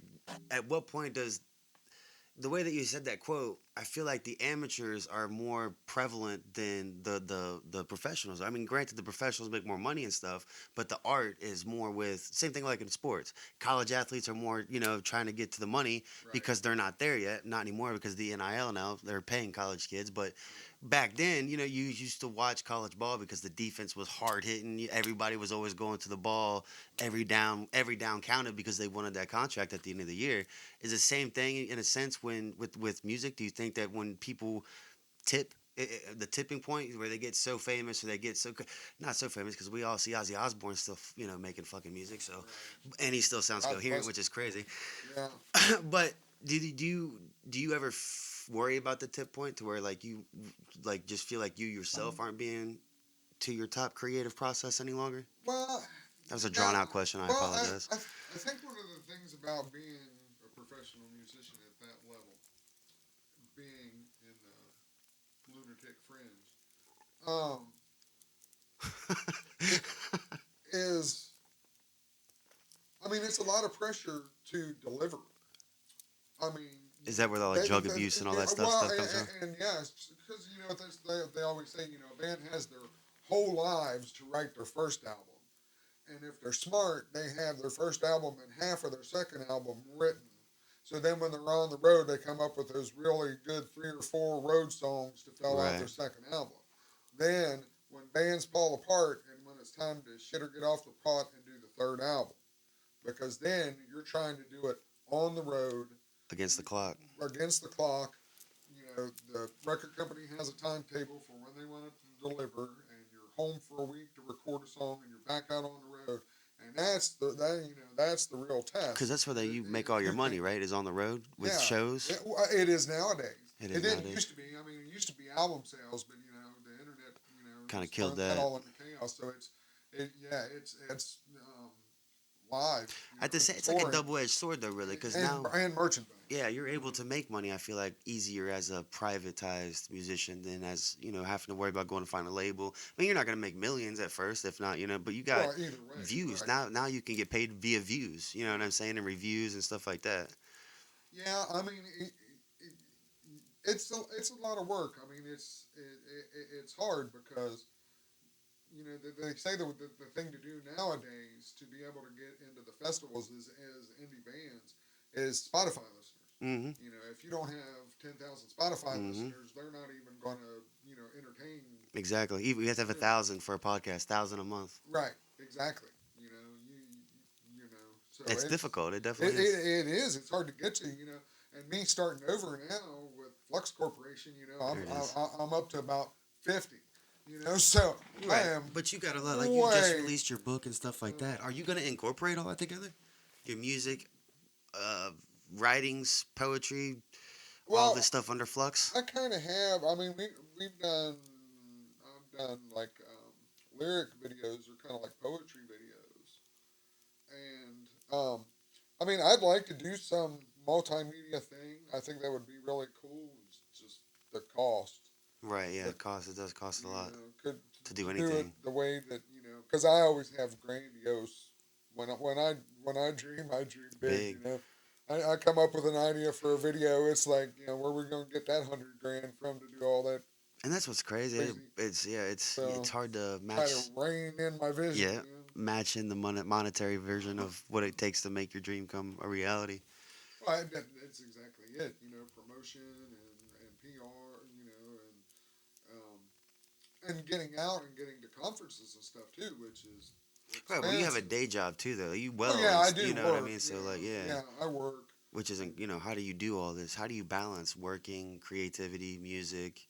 at what point does the way that you said that quote, I feel like the amateurs are more prevalent than the professionals. I mean, granted, the professionals make more money and stuff, but the art is more with same thing like in sports. College athletes are more, trying to get to the money Right. because they're not there yet. Not anymore because the NIL now they're paying college kids, but back then, you used to watch college ball because the defense was hard hitting. Everybody was always going to the ball every down counted because they wanted that contract at the end of the year. Is the same thing in a sense when with music? Do you think that when people tip the tipping point where they get so famous or they get so not so famous because we all see Ozzy Osbourne still making fucking music, so Right. and he still sounds God coherent, bless which is crazy. Yeah. But do you ever worry about the tip point to where like you like just feel like you yourself aren't being to your top creative process any longer? Well, That was a drawn yeah. out question. I Well, apologize. I think one of the things about being a professional musician at that level, being in lunatic fringe, um, it is. I mean, it's a lot of pressure to deliver. I mean, Is that where all the drug abuse and all that well, stuff comes from? and yes, because they always say a band has their whole lives to write their first album, and if they're smart, they have their first album and half of their second album written. So then when they're on the road, they come up with those really good 3 or 4 road songs to fill out Right. their second album. Then when bands fall apart and when it's time to shit or get off the pot and do the third album, because then you're trying to do it on the road Against the clock. against the clock. The record company has a timetable for when they want it to deliver, and you're home for a week to record a song, and you're back out on the road, and that's the real Because test. that's where you make all your money, right? Is on the road with Yeah, shows. it is nowadays. It It is didn't nowadays. used to be. I mean, it used to be album sales, but the internet, Kind of just killed turned that that. all into chaos. So it's live, At the same, it's like a touring double-edged sword though, really, because now, and merchandise. yeah, you're able to make money. I feel like easier as a privatized musician than as having to worry about going to find a label. I mean, you're not gonna make millions at first, if not, but you got Well, either way, views right? now. You can get paid via views. You know what I'm saying, and reviews and stuff like that. Yeah, I mean, it's a lot of work. I mean, it's hard because they say the thing to do nowadays to be able to get into the festivals is as indie bands is Spotify listeners. Mm-hmm. If you don't have 10,000 Spotify Mm-hmm. listeners, they're not even going to entertain. Exactly. Even you have to have 1,000 for a podcast, 1,000 a month. Right. Exactly. So It's it's difficult. It it, definitely is. it, it is. It's hard to get to. And me starting over now with Flux Corporation, There it is. I'm up to about 50. So I Right. am But you got a lot. Like you just way. released your book and stuff like that. Are you gonna incorporate all that together? Your music, uh, writings, poetry, all Well, this stuff under Flux. I kind of have. I mean, we've done. I've done like lyric videos or kind of like poetry videos, and I mean, I'd like to do some multimedia thing. I think that would be really cool. It's just the cost. Right. Yeah. The, It costs. It does cost a lot could to do do it anything the way that because I always have grandiose. When I dream big. big. I come up with an idea for a video. It's like where we gonna get that 100 grand from to do all that And that's what's crazy. crazy. It's So hard to try match. to rein in my vision. Yeah. Matching the monetary version of what it takes to make your dream come a reality. Well, that's exactly it. Promotion and PR. And getting out and getting to conferences and stuff too, which is Right. Well, you have a expensive. day job too, though. You Oh yeah, I you do know what I work. mean. So like, Yeah, I work. which isn't how do you do all this? How do you balance working, creativity, music,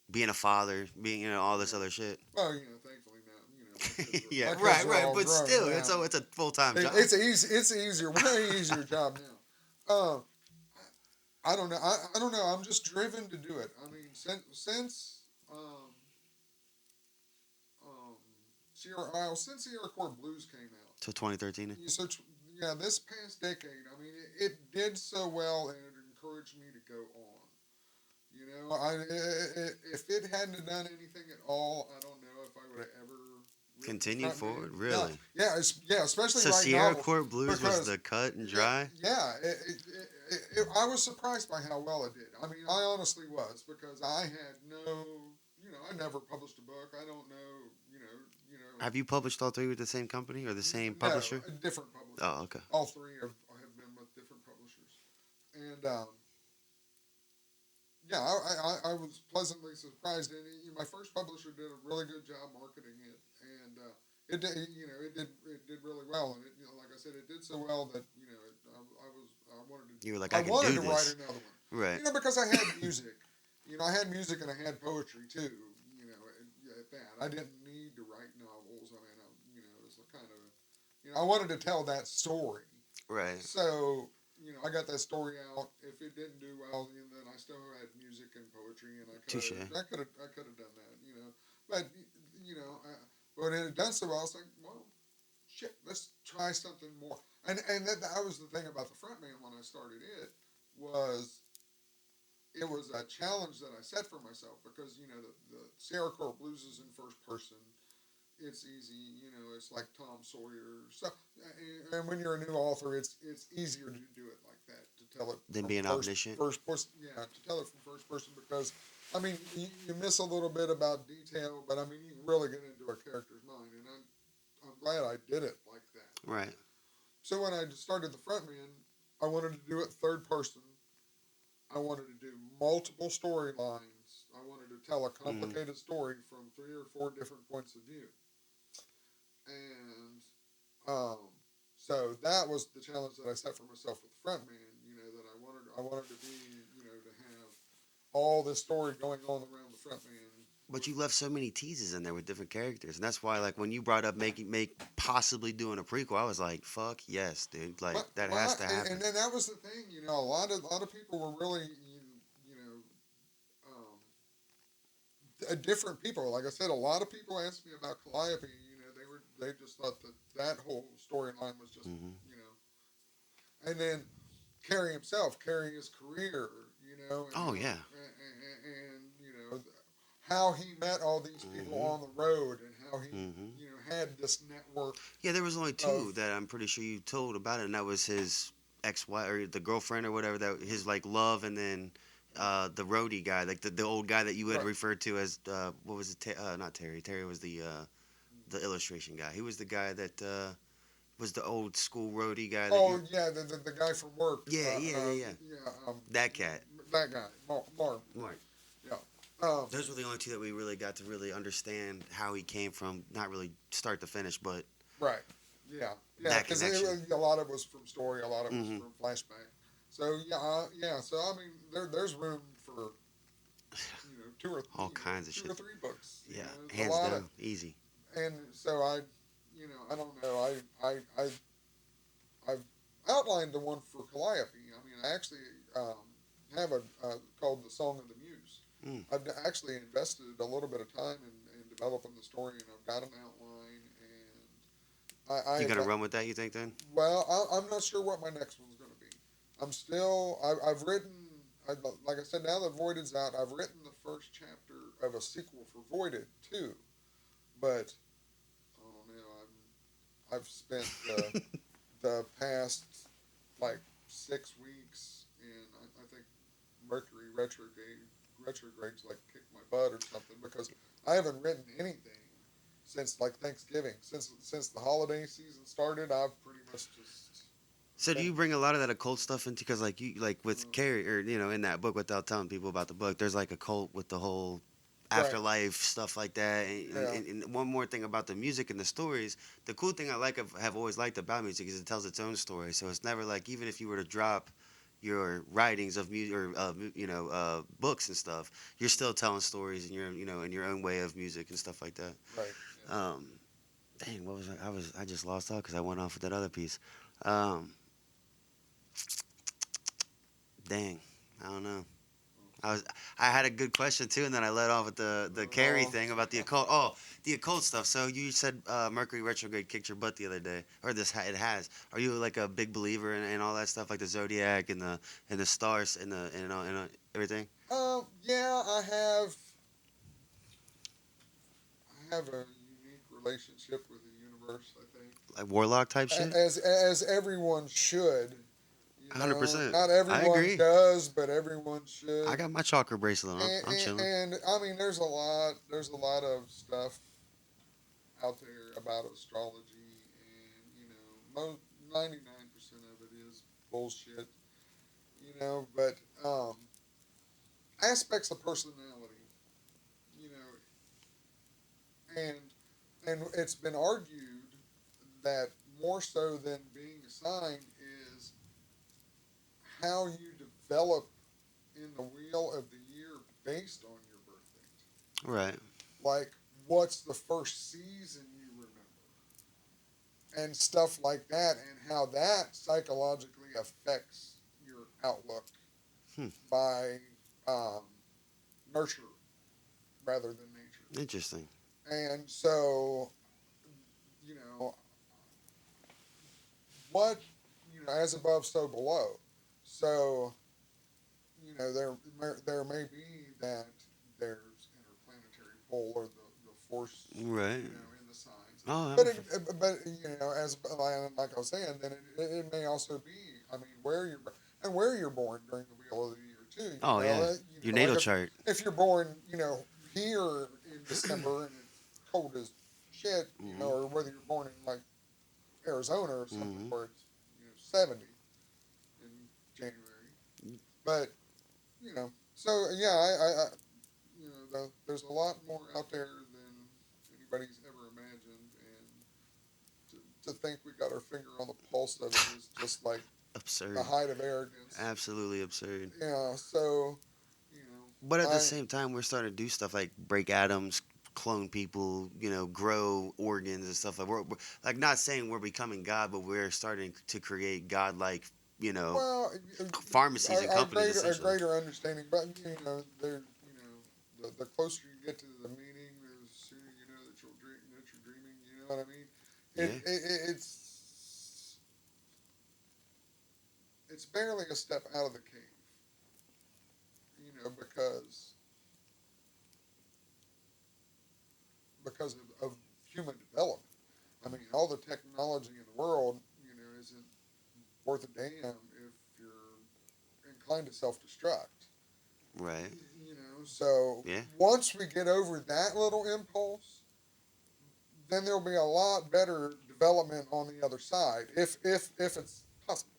being a father, being all this Yeah. other shit? Well, thankfully now, Yeah, my kids right, are right. all But grown still, now. it's a full time job. It's an easier, way easier job now. I don't know. I don't know. I'm just driven to do it. I mean, since um, since Sierra Court Blues came out. So 2013. So yeah, this past decade, I mean, it did so well, and it encouraged me to go on. If it hadn't done anything at all, I don't know if I would have ever Continue forward, Yeah, really. yeah, especially So right Sierra novels Court Blues was because the cut and dry. yeah, I was surprised by how well it did. I mean, I honestly was because I had I never published a book. I don't know, Have you published all three with the same company or the same no, publisher? different publishers. Oh, okay. All three have been with different publishers, and yeah, I was pleasantly surprised. And my first publisher did a really good job marketing it, and it did, it did really well. And like I said, it did so well that I wanted to You were like, I I can wanted do to this. write another one. Right. Because I had music. I had music and I had poetry too. At that I didn't need to write novels. I mean, it's a kind of I wanted to tell that story. Right. So I got that story out. If it didn't do well, then I still had music and poetry, and I could have done that. But when it had done so well, I was like, well, shit, let's try something more. And that was the thing about the Frontman when I started it was a challenge that I set for myself because the Sierra Court Blues is in first person. It's easy, it's like Tom Sawyer. So, and when you're a new author, it's easier to do it like that, to tell it Than from being omniscient. first person. Yeah, to tell it from first person because, I mean, you miss a little bit about detail, but I mean, you can really get into a character's mind, and I'm glad I did it like that. Right. So when I started the Frontman, I wanted to do it third person. I wanted to do multiple storylines. I wanted to tell a complicated story from 3 or 4 different points of view. And so that was the challenge that I set for myself with the Frontman. That I wanted to be, to have all this story going on around the Frontman. But you left so many teases in there with different characters, and that's why, like, when you brought up possibly doing a prequel, I was like, "Fuck yes, dude! Like that has to happen." And then that was the thing, a lot of people were really, different people. Like I said, a lot of people asked me about Calliope. they just thought that that whole storyline was just, Hmm. you know, and then Carrie himself, carrying his career, you know, Oh yeah. and you know how he met all these people Hmm. on the road, and how he, Hmm. you know, had this network Yeah, there was only of two that I'm pretty sure you told about it, and that was his ex-wife or the girlfriend or whatever, that his like love, and then the roadie guy, like the old guy that you had right. referred to as what was it? Not Terry. Terry was the illustration guy. He was the guy that was the old school roadie guy that Oh you. yeah, the guy from work. Yeah, yeah, yeah, yeah. Yeah, That cat. that guy, Marv. Right. Yeah. Um, Those were the only two that we really got to really understand how he came from, not really start to finish, but right. Yeah. Yeah. that Because connection. a lot of it was from story, a lot of it was Hmm. from flashback. So yeah, yeah. So I mean, there's room for, you know, All kinds of two shit. or three books. You Yeah, know, there's a hands lot of, down, easy. and so I, you know, I don't know. I've outlined the one for Calliope. I mean, I actually have a called the Song of the Muse. Mm. I've actually invested a little bit of time in developing the story, and I've got an outline. And You gonna run with that? You think then? well, I'm not sure what my next one's going to be. I'm still, I've written, like I said, now that Voided's out, I've written the first chapter of a sequel for Voided too. But I don't know. I've spent the past like 6 weeks, and I think Mercury retrograde's like kicked my butt or something, because I haven't written anything since like Thanksgiving. Since the holiday season started, I've pretty much just So do been. you bring a lot of that occult stuff into, because like you like with Uh, Carrie, or in that book, without telling people about the book, there's like a cult with the whole right. afterlife stuff like that. And, Yeah. and, and one more thing about the music and the stories, the cool thing I have always liked about music is it tells its own story. So it's never like, even if you were to drop your writings of music or books and stuff, you're still telling stories in your in your own way of music and stuff like that. Right. Yeah. Um, Dang, what was I just lost out because I went off with that other piece. Um, Dang, I don't know. I was I had a good question too, and then I let off with the Carrie Oh. thing about the occult. Oh, the occult stuff. So you said Mercury retrograde kicked your butt the other day, or it has. Are you like a big believer in all that stuff, like the zodiac and the stars and everything? Yeah, I have a unique relationship with the universe. I think, Like warlock type shit. as everyone should. You Hundred know, percent. not I everyone agree. does, but everyone I should. got my chakra bracelet on. I'm chilling. And I mean, there's a lot of stuff out there about astrology, and you know, 99% of it is bullshit. You know, but aspects of personality, you know, and it's been argued that more so than being a sign is how you develop in the wheel of the year based on your birth date. Right. Like, what's the first season you remember, and stuff like that, and how that psychologically affects your outlook Hmm. by um, nurture rather than nature. Interesting. And so, you know, what, you know, as above, so below. So, you know, there may be that there's interplanetary pull, or the force, Right. you know, in the signs. Oh, But you know, as like I was saying, then it may also be, I mean, where you're born during the wheel of the year too. oh yeah. Your Like natal chart. if you're born, you know, here in December and it's cold as shit, you know, Hmm. or whether you're born in like Arizona or something Hmm. where it's, you know, 70 in January. But you know, so yeah, you know, there's a lot more out there than anybody's ever imagined, and to think we got our finger on the pulse of it is just like the Absurd. height of arrogance. Absolutely absurd. Yeah, so you But know, at the same time, we're starting to do stuff like break atoms, clone people, grow organs and stuff like we're like not saying we're becoming God, but we're starting to create godlike, you know, well, pharmacies and companies a essentially. greater understanding, but you know, there, you know, the closer you get to the meaning, the sooner you know that you're dreaming. You know what I mean? It, Yeah. it it's barely a step out of the cave, because of human development. I mean, all the technology in the world, isn't worth a damn if you're inclined to self-destruct. Right. So Yeah. once we get over that little impulse, then there'll be a lot better development on the other side, if it's possible.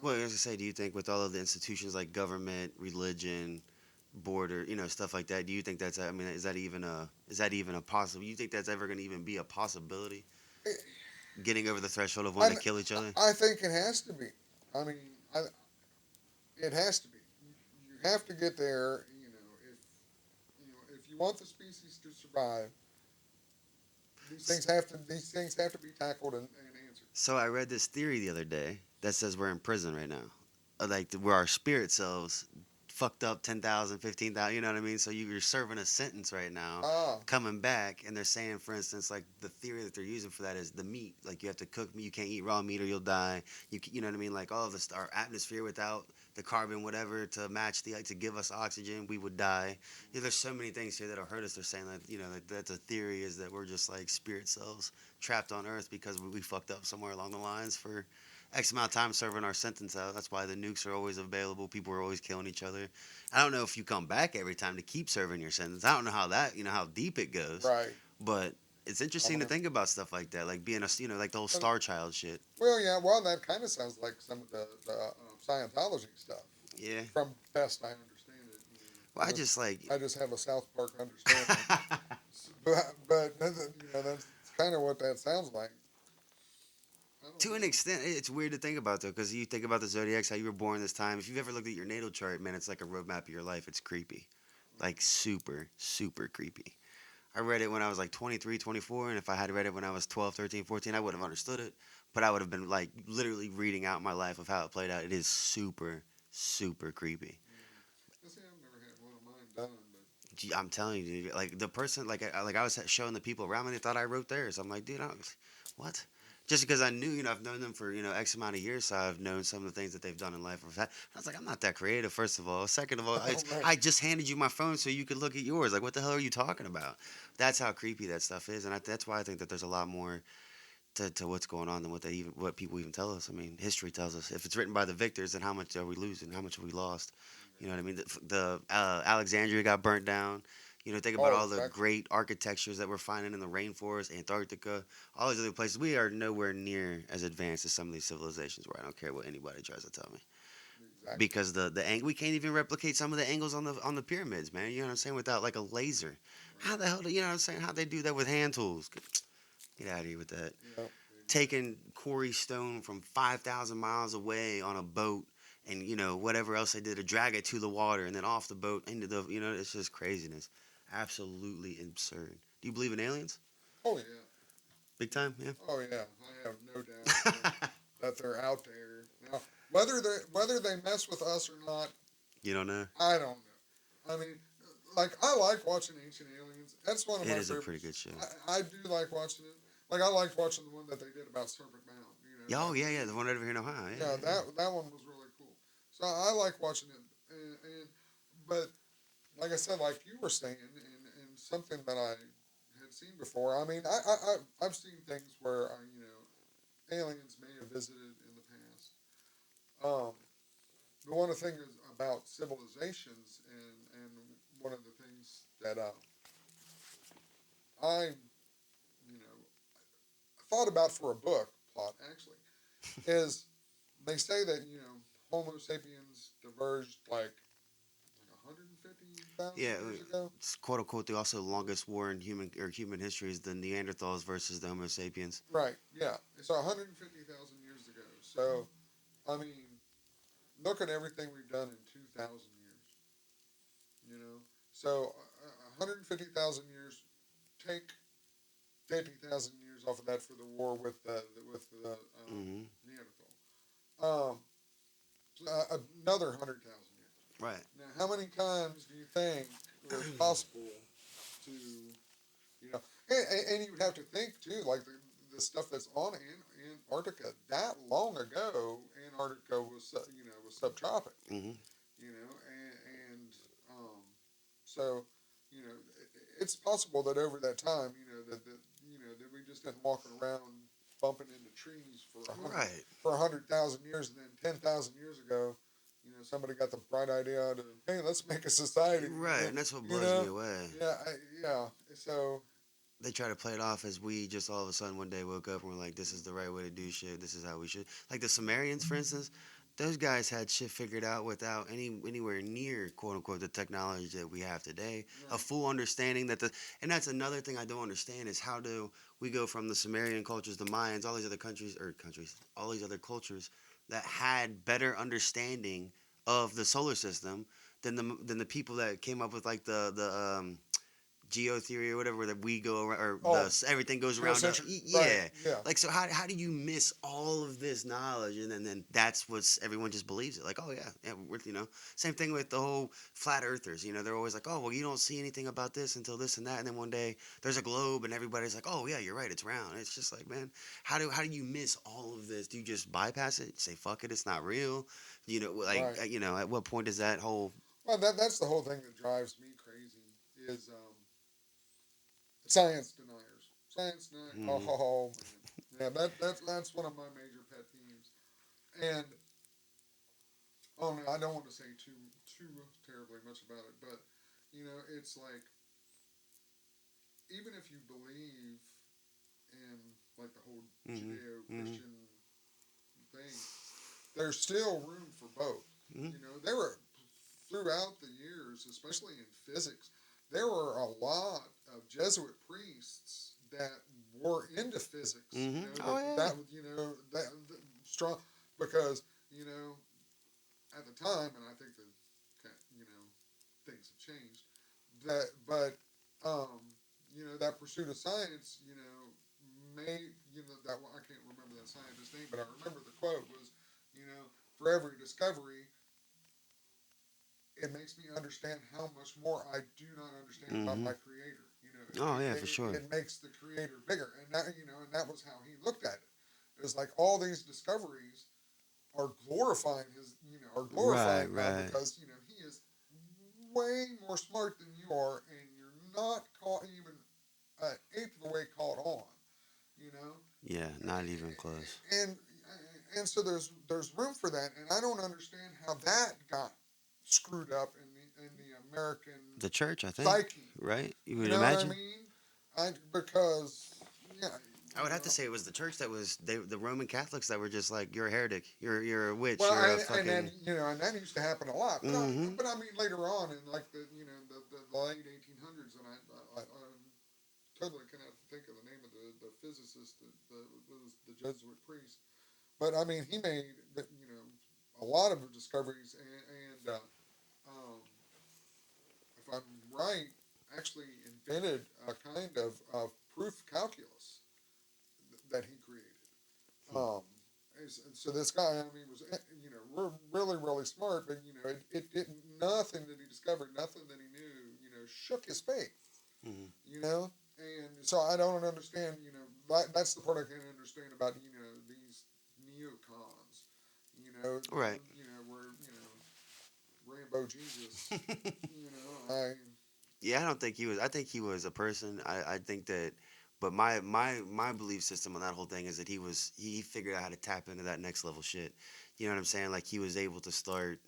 Well, as I say, do you think with all of the institutions like government, religion, border, stuff like that, do you think that's? I mean, is that even a possible? You think that's ever going to even be a possibility? Eh, Getting over the threshold of I wanting to kill each other? I think it has to be. I mean, it has to be. You have to get there. If you want the species to survive, these things have to be tackled and answered. So I read this theory the other day that says we're in prison right now. Like where our spirit selves fucked up 10,000, 15,000. You know what I mean? So you're serving a sentence right now, Ah, coming back, and they're saying, for instance, like the theory that they're using for that is the meat. Like you have to cook meat. You can't eat raw meat or you'll die. You know what I mean? Like all of this, our atmosphere without the carbon, whatever, to match to give us oxygen, we would die. There's so many things here that'll hurt us. They're saying that that's a theory is that we're just like spirit selves trapped on Earth because we fucked up somewhere along the lines for X amount of time serving our sentence out. That's why the nukes are always available. People are always killing each other. I don't know if you come back every time to keep serving your sentence. I don't know how deep it goes, right. but it's I interesting to mean, think about stuff like that, like being like the whole Star Child shit. well, yeah. Well, that kind of sounds like some of the Scientology stuff, Yeah. from best I understand it. Well, I just like. I just have a South Park understanding, but that's kind of what that sounds like. I don't To an know. extent, it's weird to think about though, because you think about the zodiacs, how you were born this time. If you've ever looked at your natal chart, man, it's like a roadmap of your life. It's creepy, like super, super creepy. I read it when I was like 23, 24, and if I had read it when I was 12, 13, 14, I wouldn't have understood it. But I would have been like literally reading out my life of how it played out. It is super, super creepy. See, I've never had one of mine done, but I'm telling you, dude, like the person, like I was showing the people around me, they thought I wrote theirs. I'm like, dude, what? Just because I knew, I've known them for X amount of years, so I've known some of the things that they've done in life. I was like, I'm not that creative. First of all, second of all, right. I just handed you my phone so you could look at yours. Like, what the hell are you talking about? That's how creepy that stuff is, and that's why I think that there's a lot more to what's going on than what people even tell us. I mean, history tells us if it's written by the victors, then how much are we losing? How much have we lost? You know what I mean? The Alexandria got burnt down. Think about Oh, all the exactly. great architectures that we're finding in the rainforest, Antarctica, all these other places. We are nowhere near as advanced as some of these civilizations where I don't care what anybody tries to tell me. Exactly. Because we can't even replicate some of the angles on the pyramids, man. You know what I'm saying? Without like a laser. How the hell you know what I'm saying? How they do that with hand tools? Get out of here with that. Yep. Taking quarry stone from 5,000 miles away on a boat and whatever else they did to drag it to the water and then off the boat into the it's just craziness, absolutely absurd. Do you believe in aliens? Oh yeah. Big time, yeah. Oh yeah. I have no doubt that they're out there now. Whether they mess with us or not, You don't know. I don't know. I mean, like I like watching Ancient Aliens. That's one of It my is a pretty favorites. good show. I do like watching it. Like I liked watching the one that they did about Serpent Mound. Yeah, oh That yeah, was yeah, the one over here in Ohio, yeah, yeah, yeah, that one was really cool. So I like watching it, but like I said, like you were saying, and something that I had seen before. I mean, I've seen things where aliens may have visited in the past. Um, but one of the things about civilizations, and one of the things that I you know thought about for a book plot actually is they say that Homo sapiens diverged like 150,000 yeah. years ago. It's quote unquote the also longest war in human history is the Neanderthals versus the Homo sapiens. Right. Yeah. So 150,000 years ago. So I mean, look at everything we've done in 2,000 years. You know. So 150,000 years. Take 50,000 years off of that for the war with the Hmm. Neanderthal. Um, another 100,000 years. Right. Now, how many times do you think it was possible to, and you would have to think too, like the the stuff that's on Antarctica that long ago, Antarctica was was subtropic. Hmm. And so it's possible that over that time, that we just didn't walk around bumping into trees Right. for 100,000 years, and then 10,000 years ago, somebody got the bright idea to, hey, let's make a society. Right, and that's what You blows me know, away. yeah, yeah. So They try to play it off as we just all of a sudden one day woke up and we're like, this is the right way to do shit. This is how we should. Like the Sumerians, for instance, those guys had shit figured out without anywhere near quote unquote the technology that we have today. A right, full understanding that and that's another thing I don't understand is how do we go from the Sumerian cultures, the Mayans, all these other countries, all these other cultures that had better understanding of the solar system than the people that came up with like the geo theory or whatever that we go around, or oh, everything goes around geocentric, right, yeah, yeah, like so how do you miss all of this knowledge and then that's what's everyone just believes it like oh yeah same thing with the whole flat earthers, they're always like oh well you don't see anything about this until this and that, and then one day there's a globe and everybody's like oh yeah you're right it's round. It's just like man, how do you miss all of this? Do you just bypass it, say fuck it, it's not real? Like right. at what point does that whole Well, that's the whole thing that drives me crazy is science deniers. Science deniers. mm, Oh man, yeah, that's one of my major pet peeves. And oh no, I don't want to say too terribly much about it, but it's like even if you believe in like the whole mm, mm, Judeo-Christian thing, there's still room for both. mm, There were throughout the years, especially in physics, there were a lot of Jesuit priests that were into physics. mm, oh yeah. That strong because at the time, and I think that things have changed. That but that pursuit of science, made that I can't remember that scientist's name, but I remember the quote was, for every discovery, it makes me understand how much more I do not understand about Mm-hmm. my creator. Oh yeah, for sure. It makes the creator bigger, and that was how he looked at it. It was like all these discoveries are glorifying are Right, glorifying God right. because he is way more smart than you are, and you're not caught even an eighth of the way caught on. You know, Yeah, not even close. and so there's room for that, and I don't understand how that got screwed up in the American The church, I think, psyche. right? You You would know what I imagine. mean? Because yeah, I would have to say it was the church that was the Roman Catholics that were just like you're a heretic, you're a witch, well, you're a and then fucking. and that used to happen a lot. Mm-hmm. But I mean later on in like the late 1800s, and I totally cannot think of the name of the physicist that was the Jesuit priest. But I mean he made a lot of discoveries, and if I'm right, actually invented a kind of proof calculus that he created. Um, and so this guy, I mean, was really really smart, but it didn't nothing that he discovered, nothing that he knew, shook his faith. Mm-hmm. And so I don't understand. That's the part I can't understand about these neocons. Right. Where Rainbow Jesus. I Yeah, I don't think he was. I think he was a person. I think that, but my belief system on that whole thing is that he figured out how to tap into that next level shit. You know what I'm saying? Like he was able to start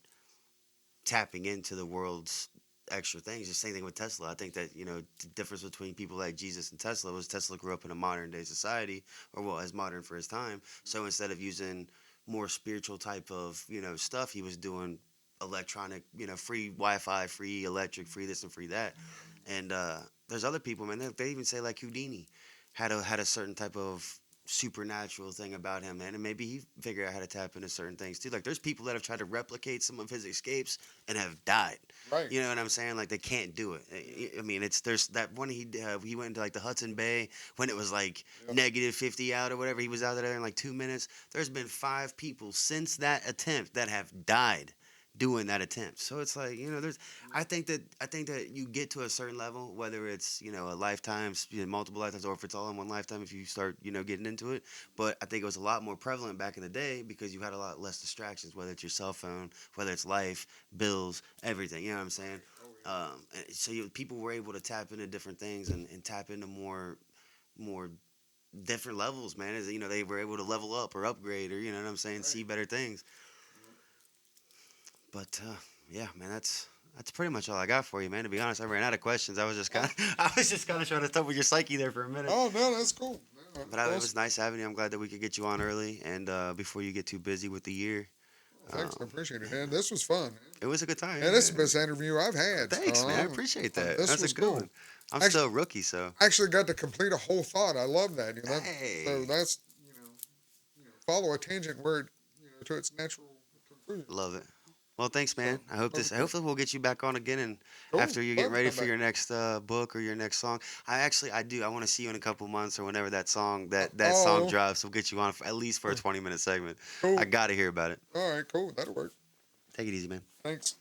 tapping into the world's extra things. The same thing with Tesla. I think that the difference between people like Jesus and Tesla was Tesla grew up in a modern day society, or well, as modern for his time. So instead of using more spiritual type of stuff, he was doing electronic, free Wi-Fi, free electric, free this and free that. And there's other people, man. They even say like Houdini had a certain type of supernatural thing about him, man, and maybe he figured out how to tap into certain things too. Like there's people that have tried to replicate some of his escapes and have died. right. You know what I'm saying? Like they can't do it. I mean, there's that one he went into like the Hudson Bay when it was like Yep. -50 out or whatever. He was out there in like 2 minutes. There's been 5 people since that attempt that have died. doing that attempt. So it's like, there's I think that you get to a certain level, whether it's, a lifetime, multiple lifetimes, or if it's all in one lifetime, if you start, getting into it. But I think it was a lot more prevalent back in the day because you had a lot less distractions, whether it's your cell phone, whether it's life, bills, everything. You know what I'm saying? Oh yeah. And so people were able to tap into different things and tap into more different levels, man. As they were able to level up or upgrade or what I'm saying, Right. see better things. But yeah, man, that's pretty much all I got for you, man. To be honest, I ran out of questions. I was just kind Oh, of I was just kind of trying to talk with your psyche there for a minute. oh no, that's cool. No, But that's it was awesome. nice having you. I'm glad that we could get you on early and before you get too busy with the year. Well, thanks, I Um, appreciate it, man. This was fun, man. it was a good time. And this is the Yeah. best interview I've had. So Thanks, man. I appreciate that. this That's a was good cool. one. I'm Actually, still a rookie, so actually got to complete a whole thought. I love that. So hey, that's follow a tangent where to its natural conclusion. love it. Well, thanks, So man. I hope that was this. cool. Hopefully, we'll get you back on again, and Cool. after you're getting Love to ready come for back. your next book or your next song. I do. I want to see you in a couple months or whenever that song Oh, drops. We'll get you on for, at least for a oh, 20-minute segment. I cool. gotta hear about it. All right, cool. That'll work. Take it easy, man. Thanks.